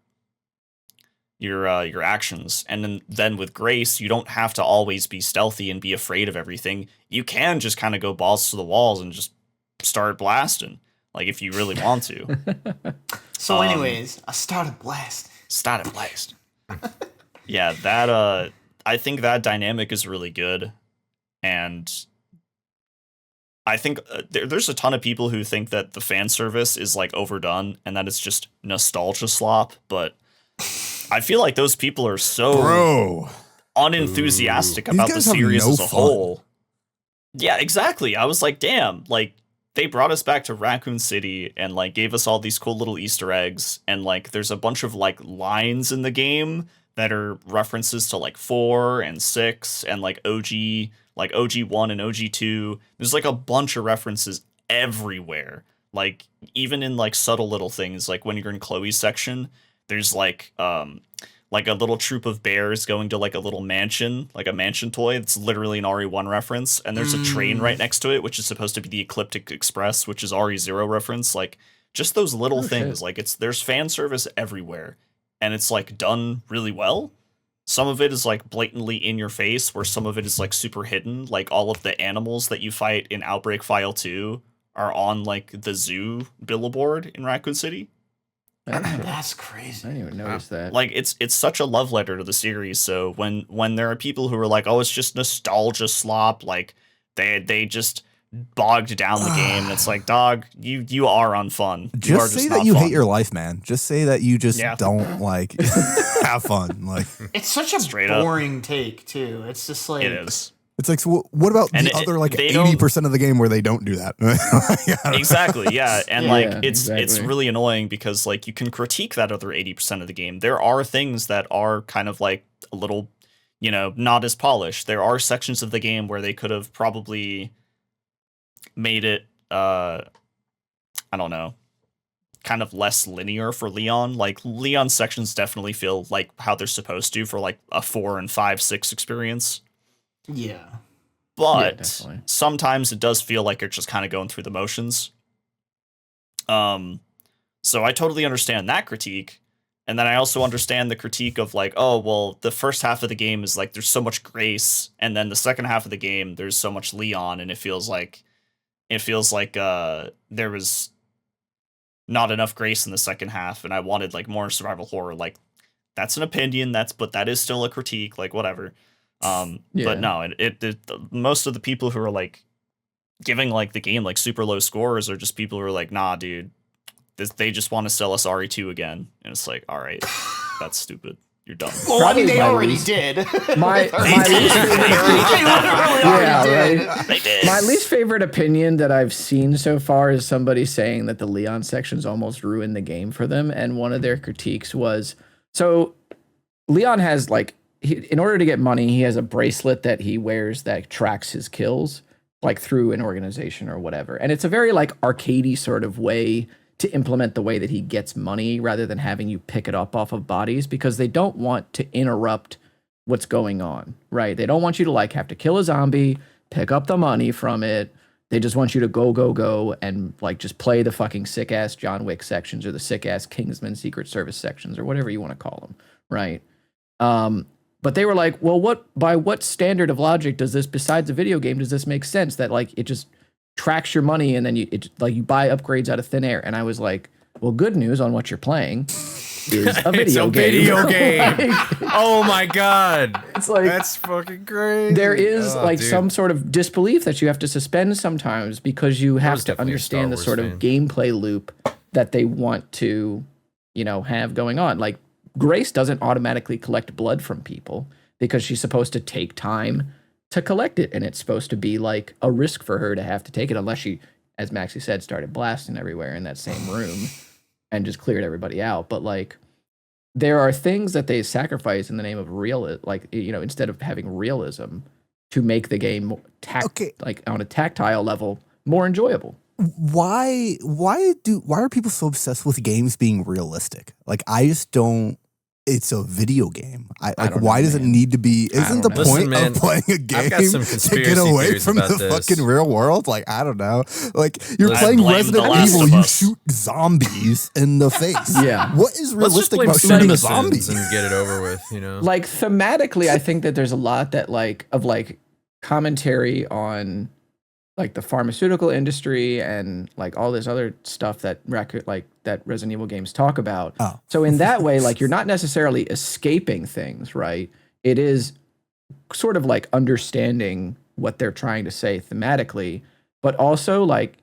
actions. And then with Grace, you don't have to always be stealthy and be afraid of everything. You can just kind of go balls to the walls and just start blasting, like, if you really want to. So anyways, I started blast. Yeah, that I think that dynamic is really good. And I think there's a ton of people who think that the fan service is like overdone and that it's just nostalgia slop, but I feel like those people are so unenthusiastic about the series as a whole. Yeah, exactly. I was like, damn, like, they brought us back to Raccoon City and like gave us all these cool little Easter eggs, and like there's a bunch of like lines in the game that are references to like 4 and 6 and like OG1 and OG2. There's like a bunch of references everywhere. Like, even in like subtle little things, like when you're in Chloe's section, there's like a little troop of bears going to like a little mansion, like a mansion toy. It's literally an RE1 reference. And there's a train right next to it, which is supposed to be the Ecliptic Express, which is RE0 reference. Like, just those little things. Like, there's fan service everywhere. And it's like done really well. Some of it is like blatantly in your face, where some of it is like super hidden. Like, all of the animals that you fight in Outbreak File 2 are on like the zoo billboard in Raccoon City. That's crazy. I didn't even notice that. Like, it's such a love letter to the series. So when there are people who are like, oh, it's just nostalgia slop, like they just bogged down the game, and it's like, dog, you are unfun. Just say that you hate your life, man. Just say that you just don't like have fun. Like, It's such a boring take too. It's just like, it is. It's like, so what about And the other like they 80% of the game where they don't do that? Exactly, yeah. And like it's exactly. really annoying because like you can critique that other 80% of the game. There are things that are kind of like a little, not as polished. There are sections of the game where they could have probably made it I don't know, kind of less linear for Leon. Like Leon sections definitely feel like how they're supposed to for like a 4 and 5, 6 experience. Yeah. But definitely. sometimes it does feel like you're just kind of going through the motions. So I totally understand that critique. And then I also understand the critique of like, oh, well, the first half of the game is like there's so much Grace, and then the second half of the game there's so much Leon, and it feels like there was not enough Grace in the second half, and I wanted like more survival horror. Like that's an opinion, but that is still a critique, like whatever. But no, most of the people who are like giving like the game like super low scores are just people who are like, nah, dude, they just want to sell us RE2 again, and it's like, all right, that's stupid. You're done. Well, Probably I mean, they my already least- did. My They literally already did. They did. My least favorite opinion that I've seen so far is somebody saying that the Leon sections almost ruined the game for them. And one of their critiques was, so Leon has like, in order to get money, he has a bracelet that he wears that tracks his kills, like through an organization or whatever. And it's a very like arcadey sort of way to implement the way that he gets money rather than having you pick it up off of bodies, because they don't want to interrupt what's going on, right? They don't want you to like have to kill a zombie, pick up the money from it. They just want you to go and like just play the fucking sick ass John Wick sections or the sick ass Kingsman Secret Service sections or whatever you want to call them, right? But they were like, well, by what standard of logic does this, besides a video game, does this make sense that like it just tracks your money and then you buy upgrades out of thin air? And I was like, well, good news on what you're playing is a video game. Like, oh my god, it's like that's fucking crazy. There is some sort of disbelief that you have to suspend sometimes because you have to understand the sort of gameplay loop that they want to, have going on. Like Grace doesn't automatically collect blood from people because she's supposed to take time to collect it, and it's supposed to be like a risk for her to have to take it unless she, as Maxy said, started blasting everywhere in that same room and just cleared everybody out. But like there are things that they sacrifice in the name of instead of having realism to make the game like on a tactile level more enjoyable. Why are people so obsessed with games being realistic? Like I just don't. It's a video game. Why does it need to be? Isn't the point of playing a game to get away from the fucking real world? Like, I don't know. Like, you're playing Resident Evil, you shoot zombies in the face. Yeah. What is realistic about shooting a zombie? And get it over with, Like, thematically, I think that there's a lot that, of commentary on, like, the pharmaceutical industry and, like, all this other stuff that Resident Evil games talk about. Oh. So in that way, like, you're not necessarily escaping things, right? It is sort of like understanding what they're trying to say thematically, but also, like,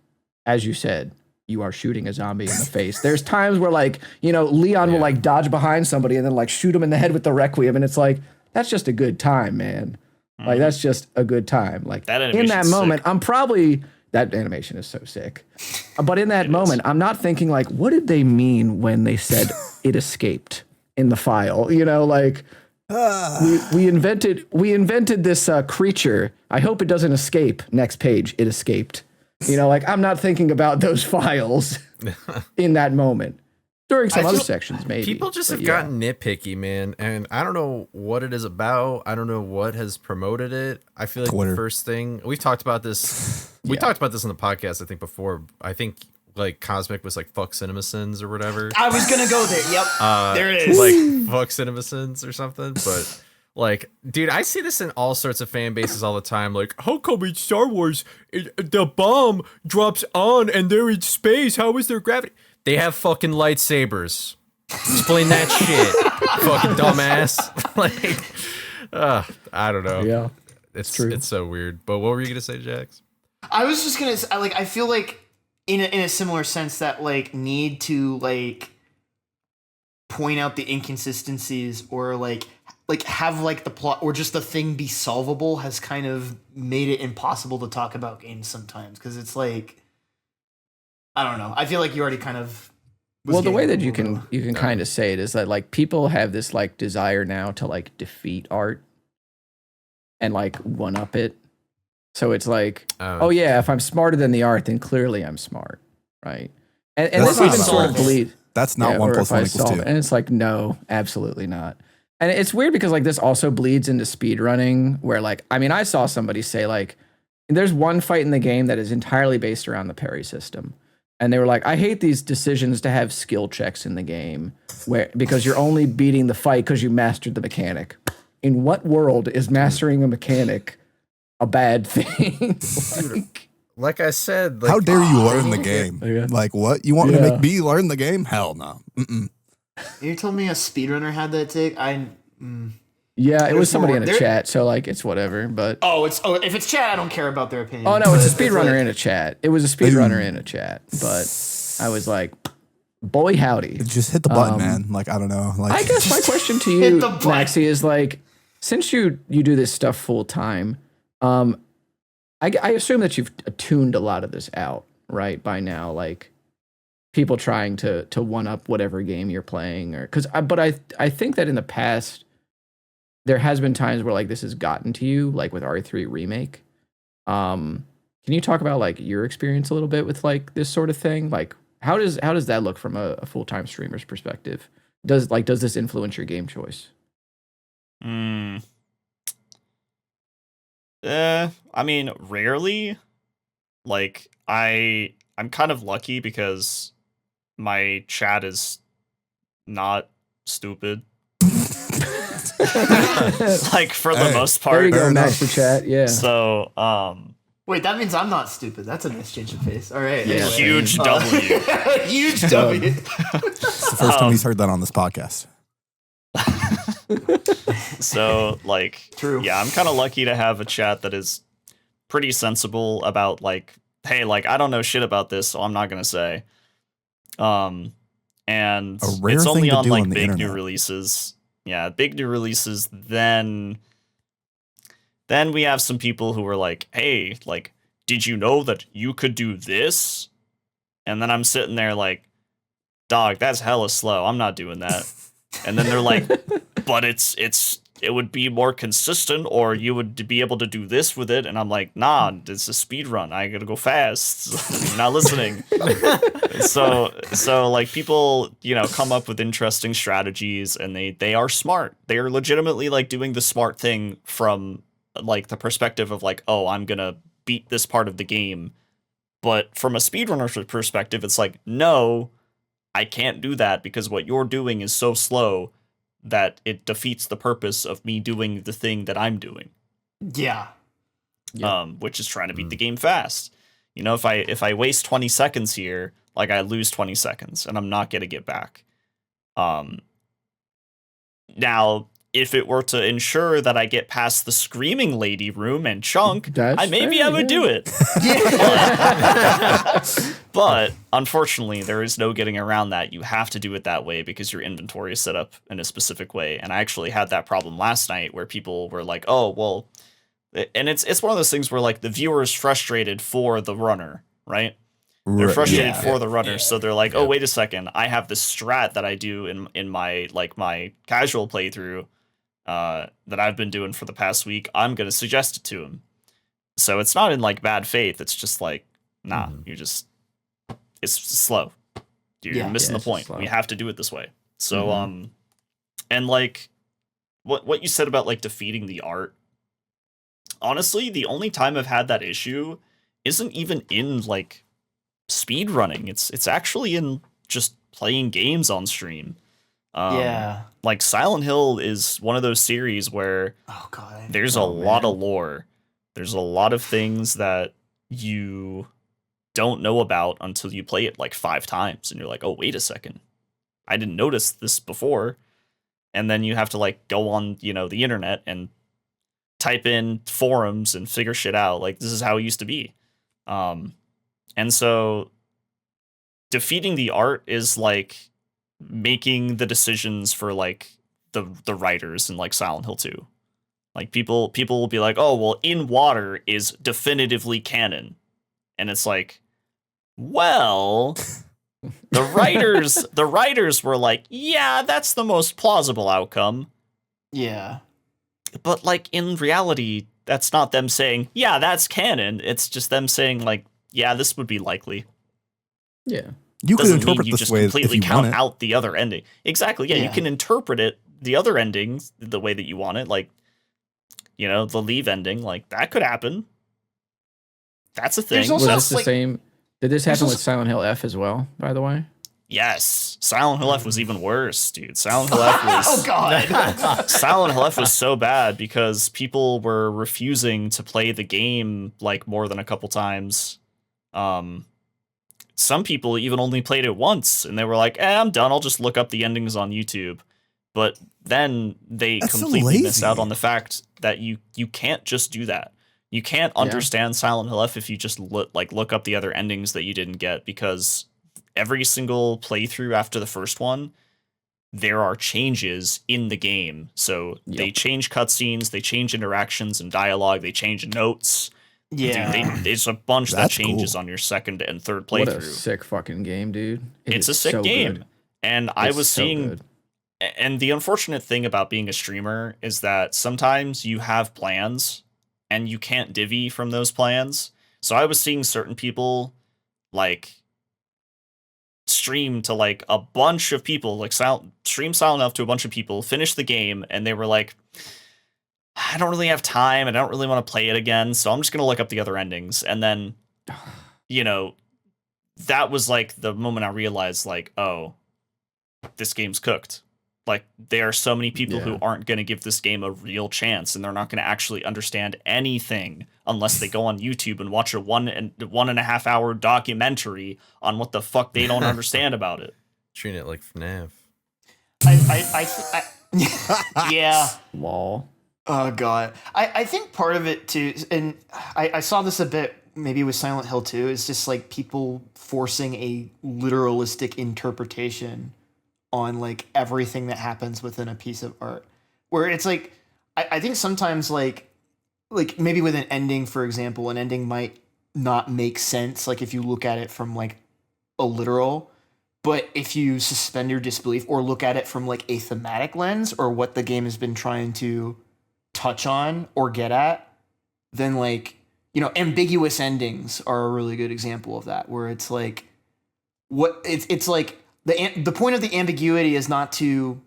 as you said, you are shooting a zombie in the face. There's times where, like, Leon will, like, dodge behind somebody and then, like, shoot him in the head with the Requiem, and it's like, that's just a good time, man. Like, that's just a good time. Like, in that moment, that animation is so sick. But in that moment, I'm not thinking, like, what did they mean when they said it escaped in the file? We invented this creature. I hope it doesn't escape. Next page, it escaped. I'm not thinking about those files in that moment. During some other sections, maybe. People just have gotten nitpicky, man. And I don't know what it is about. I don't know what has promoted it. I feel like Twitter. The first thing we've talked about this. We talked about this on the podcast, I think, before. I think like Cosmic was like fuck CinemaSins or whatever. I was gonna go there. Yep. There it is. Like fuck CinemaSins or something. But like, dude, I see this in all sorts of fan bases all the time. Like, how come in Star Wars the bomb drops on and they're in space? How is there gravity? They have fucking lightsabers. Explain that shit, fucking dumbass. I don't know. Yeah, it's true. It's so weird. But what were you gonna say, Jax? I was just gonna say, I feel like in a similar sense that like need to like point out the inconsistencies or like like have like the plot or just the thing be solvable has kind of made it impossible to talk about games sometimes, because it's like, I don't know. I feel like you already kind of. Well, the way that you can kind of say it is that like people have this like desire now to like defeat art and like one up it. So it's like, oh yeah, if I'm smarter than the art, then clearly I'm smart, right? And this even sort of bleed. That's not 1 + 1 = 2. And it's like, no, absolutely not. And it's weird because like this also bleeds into speedrunning, where like, I mean, I saw somebody say like, there's one fight in the game that is entirely based around the parry system. And they were like, I hate these decisions to have skill checks in the game because you're only beating the fight because you mastered the mechanic. In what world is mastering a mechanic a bad thing? Like I said, like, how dare you learn the game? Yeah. Like, what? You want me to make me learn the game? Hell no. You told me a speedrunner had that take. Yeah, it was somebody in a chat, so like it's whatever. But if it's chat, I don't care about their opinion. Oh no, it's a speedrunner in a chat. It was a speedrunner in a chat, but I was like, boy howdy. Just hit the button, man. Like, I don't know. Like, I guess my question to you, Maxy, is like, since you do this stuff full time, I assume that you've tuned a lot of this out, right? By now, like people trying to one up whatever game you're playing, or but I think that in the past there has been times where like this has gotten to you, like with RE3 remake. Can you talk about like your experience a little bit with like this sort of thing? Like how does that look from a full-time streamer's perspective? Does this influence your game choice? I mean, rarely. Like, I'm kind of lucky because my chat is not stupid. Like, for the most part. There you go, Max the chat, yeah. So, wait, that means I'm not stupid. That's a nice change of pace. All right. Yeah. Huge W. Huge W. It's the first time he's heard that on this podcast. So, like, true. Yeah, I'm kind of lucky to have a chat that is pretty sensible about, like, hey, like, I don't know shit about this, so I'm not gonna say. And it's only on like big new releases. Yeah, big new releases. Then we have some people who are like, hey, like, did you know that you could do this? And then I'm sitting there like, dog, that's hella slow. I'm not doing that. And then they're like, but it would be more consistent, or you would be able to do this with it. And I'm like, nah, it's a speed run. I gotta go fast. You're not listening. so like people, come up with interesting strategies, and they are smart. They are legitimately like doing the smart thing from like the perspective of like, oh, I'm gonna beat this part of the game. But from a speedrunner's perspective, it's like, no, I can't do that because what you're doing is so slow that it defeats the purpose of me doing the thing that I'm doing. Yeah. Which is trying to beat the game fast. If I waste 20 seconds here, like I lose 20 seconds and I'm not going to get back. Now, if it were to ensure that I get past the screaming lady room and chunk, I would do it. But unfortunately, there is no getting around that. You have to do it that way because your inventory is set up in a specific way. And I actually had that problem last night where people were like, oh, well, and it's one of those things where like the viewer is frustrated for the runner, right? They're frustrated for the runner. So they're like, oh, wait a second. I have this strat that I do in my casual playthrough that I've been doing for the past week. I'm going to suggest it to him. So it's not in like bad faith. It's just like, nah, it's slow. You're missing the point. We have to do it this way. So, and like what you said about like defeating the art, honestly, the only time I've had that issue isn't even in like speed running. It's actually in just playing games on stream. Like Silent Hill is one of those series where there's a lot of lore. There's a lot of things that you don't know about until you play it like 5 times and you're like, oh, wait a second, I didn't notice this before. And then you have to like go on, the internet and type in forums and figure shit out. Like, this is how it used to be. And so defeating the art is like making the decisions for like the writers in like Silent Hill 2. Like people will be like, "Oh, well, in water is definitively canon." And it's like, well, the writers were like, "Yeah, that's the most plausible outcome." Yeah. But like in reality, that's not them saying, "Yeah, that's canon." It's just them saying like, "Yeah, this would be likely." Yeah. You could Doesn't interpret mean you this just way if completely you count want it. out the other ending. Exactly. Yeah, you Yeah. can interpret it, the other endings, the way that you want it. Like, you know, the leave ending, like that could happen. That's a thing. There's also- Was That's this the like- same? Did this there's happen also- with Silent Hill F as well, by the way? yes. Silent Hill F was even worse, dude. Silent Hill F was Oh God. Silent Hill F was so bad because people were refusing to play the game like more than a couple times. Some people even only played it once and they were like, I'm done. I'll just look up the endings on YouTube. But then they That's so completely missed lazy. out on the fact that you can't just do that. You can't understand Silent Hill F if you just look up the other endings that you didn't get, because every single playthrough after the first one, there are changes in the game. So they change cutscenes, they change interactions and dialogue, they change notes. Yeah. Dude, there's a bunch that That's changes cool. on your second and third What a playthrough. sick fucking game, dude. It's a sick game. Good. And I It's was so seeing, good. and the unfortunate thing about being a streamer is that sometimes you have plans and you can't divvy from those plans. So I was seeing certain people like stream to like a bunch of people, like stream Silent Hill to a bunch of people, finish the game, and they were like, I don't really have time, and I don't really want to play it again, so I'm just gonna look up the other endings. And then, you know, that was like the moment I realized, like, oh, this game's cooked. Like, there are so many people who aren't gonna give this game a real chance, and they're not gonna actually understand anything unless they go on YouTube and watch a 1.5 hour documentary on what the fuck they don't understand about it. Treating it like FNAF. Yeah. Lol. Oh God. I think part of it too, and I saw this a bit maybe with Silent Hill 2, is just like people forcing a literalistic interpretation on like everything that happens within a piece of art. Where it's like, I think sometimes like maybe with an ending, for example, an ending might not make sense, like if you look at it from like a literal, but if you suspend your disbelief or look at it from like a thematic lens or what the game has been trying to touch on or get at, then like, you know, ambiguous endings are a really good example of that, where it's like it's like the point of the ambiguity is not to,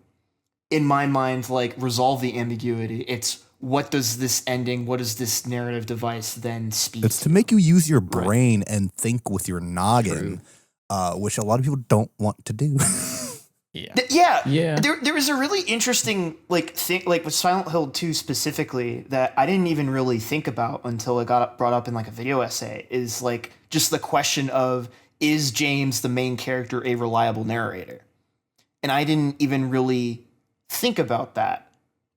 in my mind, like resolve the ambiguity. It's what does this narrative device then speak It's to make you use your brain and think with your noggin, which a lot of people don't want to do. Yeah. There was a really interesting thing with Silent Hill 2 specifically that I didn't even really think about until it got brought up in like a video essay, is like just the question of, is James, the main character, a reliable narrator? And I didn't even really think about that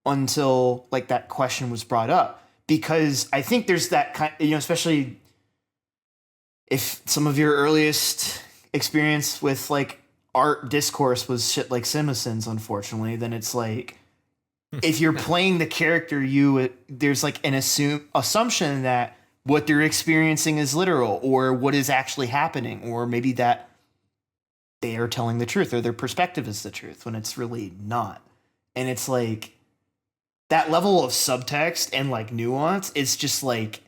until like that question was brought up, because I think there's that kind, you know, especially if some of your earliest experience with like art discourse was shit like Simpsons, unfortunately, then it's like, if you're playing the character, there's like an assumption that what they're experiencing is literal, or what is actually happening, or maybe that they are telling the truth, or their perspective is the truth, when it's really not. And it's like that level of subtext and like nuance is just like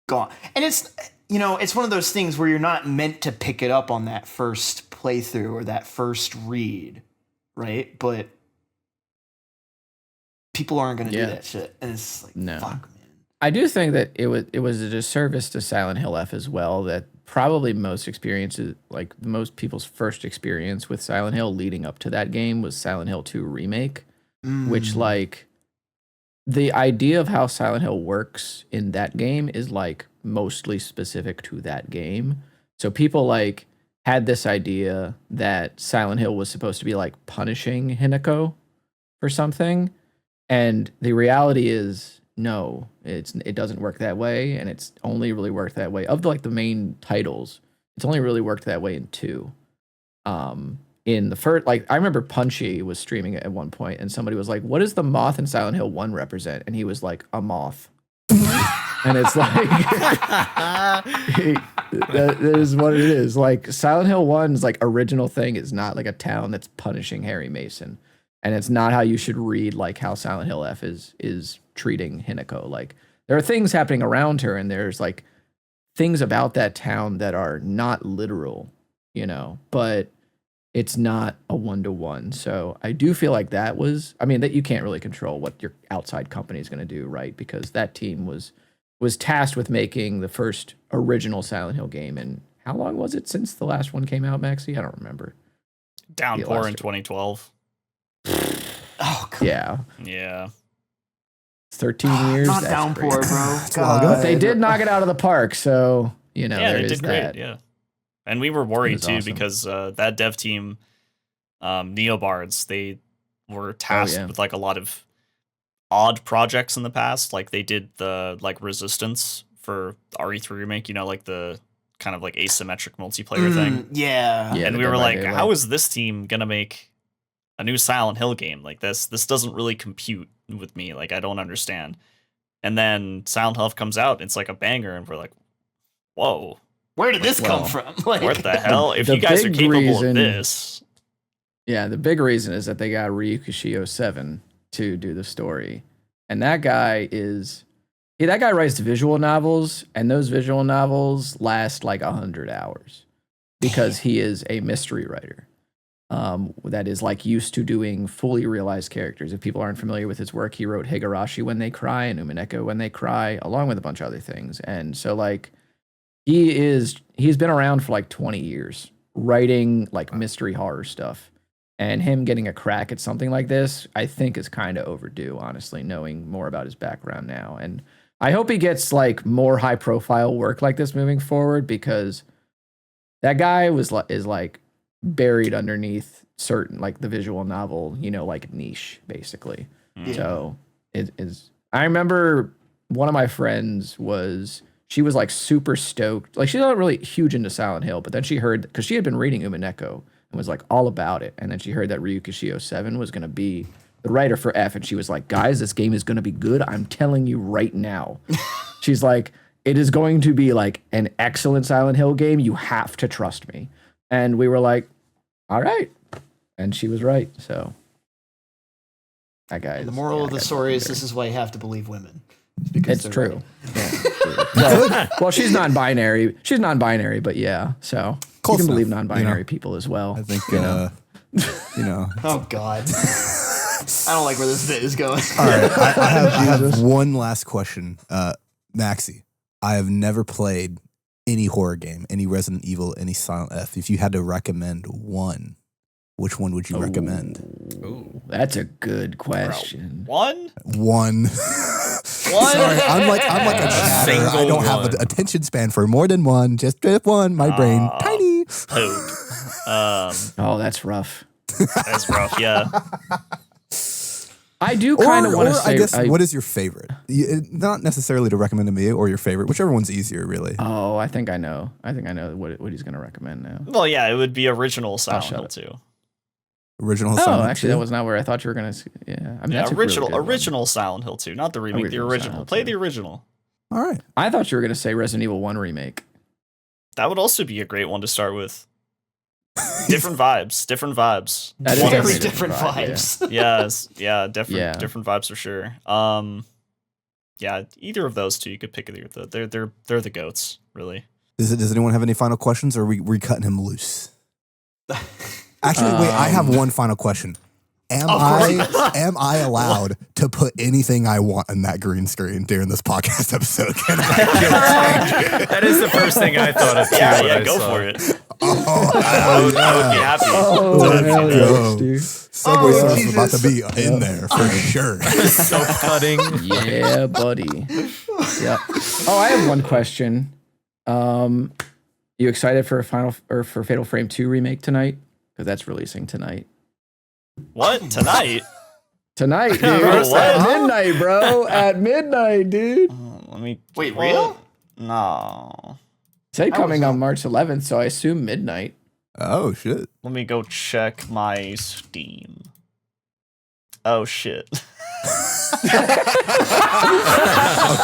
gone. And it's, you know, it's one of those things where you're not meant to pick it up on that first playthrough or that first read, right? But people aren't going to do that shit. And it's like, fuck, man. I do think that it was a disservice to Silent Hill F as well, that probably most experiences, like most people's first experience with Silent Hill leading up to that game was Silent Hill 2 Remake, which like the idea of how Silent Hill works in that game is like mostly specific to that game. So people like had this idea that Silent Hill was supposed to be like punishing Hinako for something. And the reality is, no, it doesn't work that way, and it's only really worked that way. Of the main titles, it's only really worked that way in 2. in the first, like, I remember Punchy was streaming it at one point, and somebody was like, "What does the moth in Silent Hill 1 represent?" And he was like, "A moth." And it's like, that is what it is. Like, Silent Hill 1's like original thing is not like a town that's punishing Harry Mason, and it's not how you should read like how Silent Hill F is treating Hinako. Like, there are things happening around her, and there's like things about that town that are not literal, you know, but it's not a 1-to-1. So I do feel like that was, I mean, that you can't really control what your outside company is going to do, right? Because that team was tasked with making the first original Silent Hill game. And how long was it since the last one came out, Maxy? I don't remember. Downpour in 2012. Oh, God. Yeah. Yeah. 13 years. Not That's Downpour, crazy. bro. But they did knock it out of the park. So, you know, Yeah, there they is did great. that. Yeah. And we were worried was too awesome. because that dev team, Neobards, they were tasked with like a lot of odd projects in the past. Like they did the like Resistance for the RE3 remake, you know, like the kind of like asymmetric multiplayer thing. Yeah. Yeah, And the we Dead were by like, Daylight. how is this team gonna make a new Silent Hill game like this? This doesn't really compute with me. Like I don't understand. And then Silent Hill comes out, it's like a banger, and we're like, whoa. Where did this come Well, from? Like, What the hell? If the you guys are big capable reason- of this. Yeah, the big reason is that they got Ryukushio 7 to do the story. And that guy writes visual novels, and those visual novels last like 100 hours because he is a mystery writer that is like used to doing fully realized characters. If people aren't familiar with his work, he wrote Higurashi When They Cry and Umineko When They Cry, along with a bunch of other things. And so like he's been around for like 20 years writing like mystery horror stuff. And him getting a crack at something like this, I think is kind of overdue, honestly, knowing more about his background now. And I hope he gets like more high profile work like this moving forward, because that guy is like buried underneath certain like the visual novel, you know, like niche basically. Yeah. So it is. I remember one of my friends she was like super stoked. Like she's not really huge into Silent Hill, but then she heard, because she had been reading Umineko and was like all about it. And then she heard that Ryukushio 7 was going to be the writer for F. And she was like, guys, this game is going to be good. I'm telling you right now. She's like, it is going to be like an excellent Silent Hill game. You have to trust me. And we were like, all right. And she was right. So that guy. The moral of the story is this is why you have to believe women. It's true. Yeah, well, she's non-binary. She's non-binary, but yeah. So Close you can believe enough, non-binary you know? people as well. I think, you know. Oh, God. I don't like where this bit is going. All right, I have one last question. Maxy, I have never played any horror game, any Resident Evil, any Silent F. If you had to recommend one, which one would you recommend? Ooh. That's a good question. One? One. Sorry, I'm like a chatter. I Single don't have one. an attention span for more than one. Just one. My brain tiny. Poop. Oh, that's rough. That's rough, yeah. I do kind of want to say. I guess, what is your favorite? Not necessarily to recommend to me or your favorite, whichever one's easier, really. Oh, I think I know. I know what he's going to recommend now. Well, yeah, it would be original Silent shut Hill up. 2. Original. Oh, Silent actually, Hill? that was not where I thought you were going to. Yeah, I mean, Yeah, that's a really original good one. original Silent Hill 2, not the remake, Original the original. Silent Play Hill the 2. original. All right. I thought you were going to say Resident Evil 1 remake. That would also be a great one to start with. Different vibes. That is One Very is- definitely a different vibe, vibes. yeah, different Yeah. different vibes for sure. Yeah, either of those two you could pick. They're the goats, really. Does anyone have any final questions, or are we cutting him loose? Actually, wait. I have one final question. Am I allowed to put anything I want in that green screen during this podcast episode? Can I? That is the first thing I thought of too. when Yeah, I go saw for it. it. Oh, I would be happy. Oh, hell go. yes, dude. Subway sauce is about Jesus. to be in there for sure. Soap cutting. Yeah, buddy. Yeah. Oh, I have one question. You excited for for Fatal Frame 2 remake tonight? Because that's releasing tonight. What? Tonight? Tonight, dude. Bro, At what? midnight, bro. At midnight, dude. Let me. Wait, what? real? No. Say How coming was on March 11th, so I assume midnight. Oh shit. Let me go check my Steam. Oh shit. A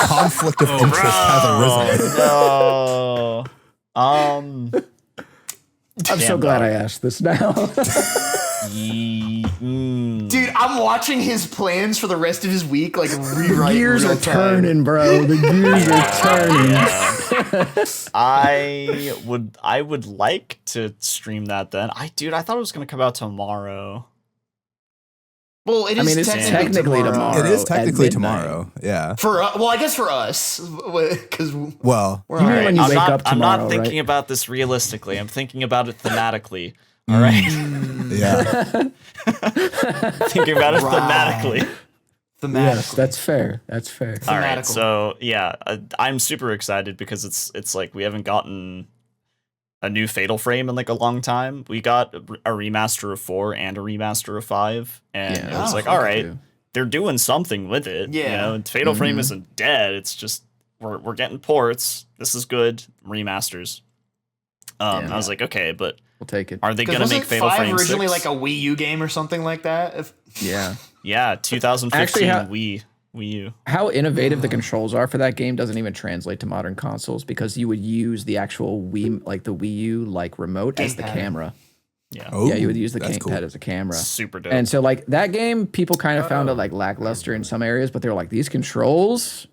conflict of interest has arisen. No. I'm so glad I asked this now. Dude, I'm watching his plans for the rest of his week, like rewrite. The gears are turning, bro. The gears are turning. I would like to stream that then. I thought it was gonna come out tomorrow. Well, it is it's technically tomorrow. It is technically at tomorrow. Yeah. Well, I guess for us, because Well, we're You mean all right. when you wake up I'm tomorrow, not thinking right? about this realistically. I'm thinking about it thematically. All right. yeah. Thinking about it thematically. Thematically. Yes, that's fair. That's fair. All right. Thematical. So yeah, I'm super excited because it's like we haven't gotten a new Fatal Frame in like a long time. We got a remaster of 4 and a remaster of 5, and it was like, all right, they're doing something with it. Yeah. You know, Fatal Frame isn't dead. It's just we're getting ports. This is good. Remasters. I was like, okay, but We'll take it. are they going to make Fatal 5 Frame originally 6? like a Wii U game or something like that? Yeah. Yeah, 2015 Wii U. How innovative the controls are for that game doesn't even translate to modern consoles because you would use the actual Wii, like the Wii U, like remote as the Gamepad. camera. Yeah. Oh, Yeah, you would use the that's gamepad cool. as a camera. Super dope. And so like that game, people kind of found it like lackluster in some areas, but they're like, these controls,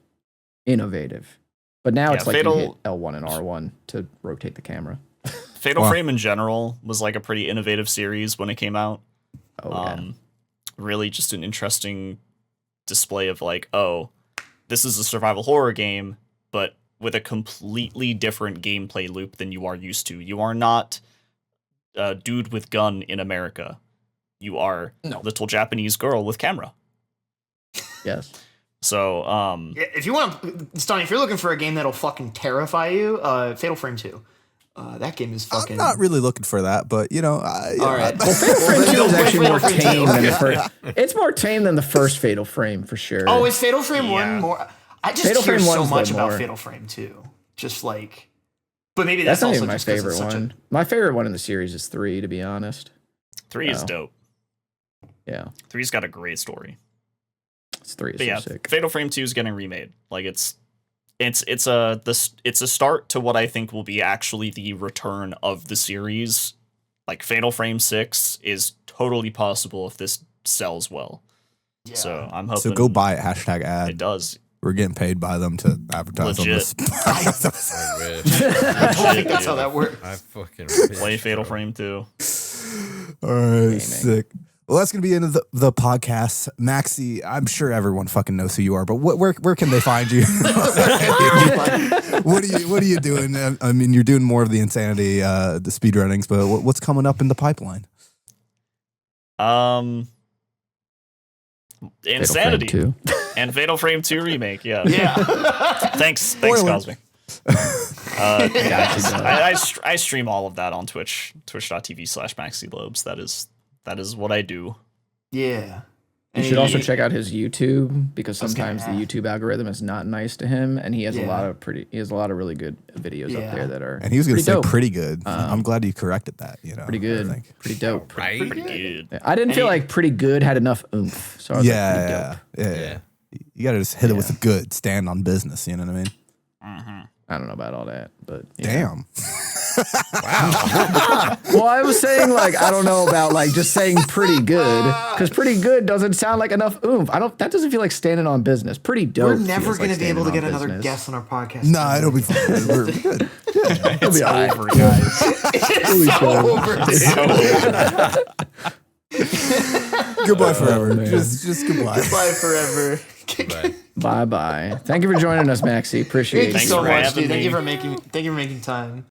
innovative. But now it's like you hit L1 and R1 to rotate the camera. Fatal Frame in general was like a pretty innovative series when it came out. Really just an interesting display of like, oh, this is a survival horror game, but with a completely different gameplay loop than you are used to. You are not a dude with gun in America. You are little Japanese girl with camera. Yes. So, Yeah, if you want, Nestani, if you're looking for a game that'll fucking terrify you, Fatal Frame 2. That game is fucking. I'm not really looking for that, but you know, All right. Well, Fatal Frame 2 is actually more Fatal Frame 2. tame than the first. It's more tame than the first Fatal Frame for sure. Oh, is Fatal Frame 1 more? I just Fatal hear Frame so 1's much the about more- Fatal Frame 2. Just like, but maybe that's that's not also even my just 'cause it's favorite such a- one. My favorite one in the series is 3, to be honest. 3 is Oh. dope. Yeah, 3's got a great story. 3 is But so yeah, sick. Fatal Frame 2 is getting remade. Like it's a start to what I think will be actually the return of the series. Like Fatal Frame 6 is totally possible if this sells well. Yeah. So I'm hoping. so go buy it. #ad. It does. We're getting paid by them to advertise on this. I wish. I don't think that's how that works. I fucking Play Fatal Frame 2. All right, sick. Well, that's gonna be into the podcast, Maxy. I'm sure everyone fucking knows who you are, but where can they find you? What are you doing? I mean, you're doing more of the insanity, the speedrunnings, but what's coming up in the pipeline? Insanity Fatal Frame 2. and Fatal Frame 2 remake. Yeah. Yeah. Thanks, Spoiler. Cosmic. I stream all of that on Twitch, twitch.tv/Maxylobes. That is what I do. Yeah. You should also check out his YouTube because was gonna sometimes the YouTube algorithm is not nice to him, and he has a lot of really good videos up there that are. And he was gonna say dope. pretty good. I'm glad you corrected that. You know, Pretty good, I think. pretty dope. Right? Pretty good. I didn't feel like pretty good had enough oomph, so I was like, pretty dope. Yeah. You gotta just hit it with the good, stand on business. You know what I mean? I don't know about all that, but Damn. Well, I was saying like I don't know about like just saying pretty good because pretty good doesn't sound like enough oomph. That doesn't feel like standing on business. Pretty dope. We're never feels like going to be able to standing get on another business. guest on our podcast. Nah, it'll be fine. We're good. It's over, guys. Goodbye forever. Just goodbye. Bye forever. Bye bye. Thank you for joining us, Maxy. Appreciate Thank you it. so for much, having dude. Thank you me. for making time.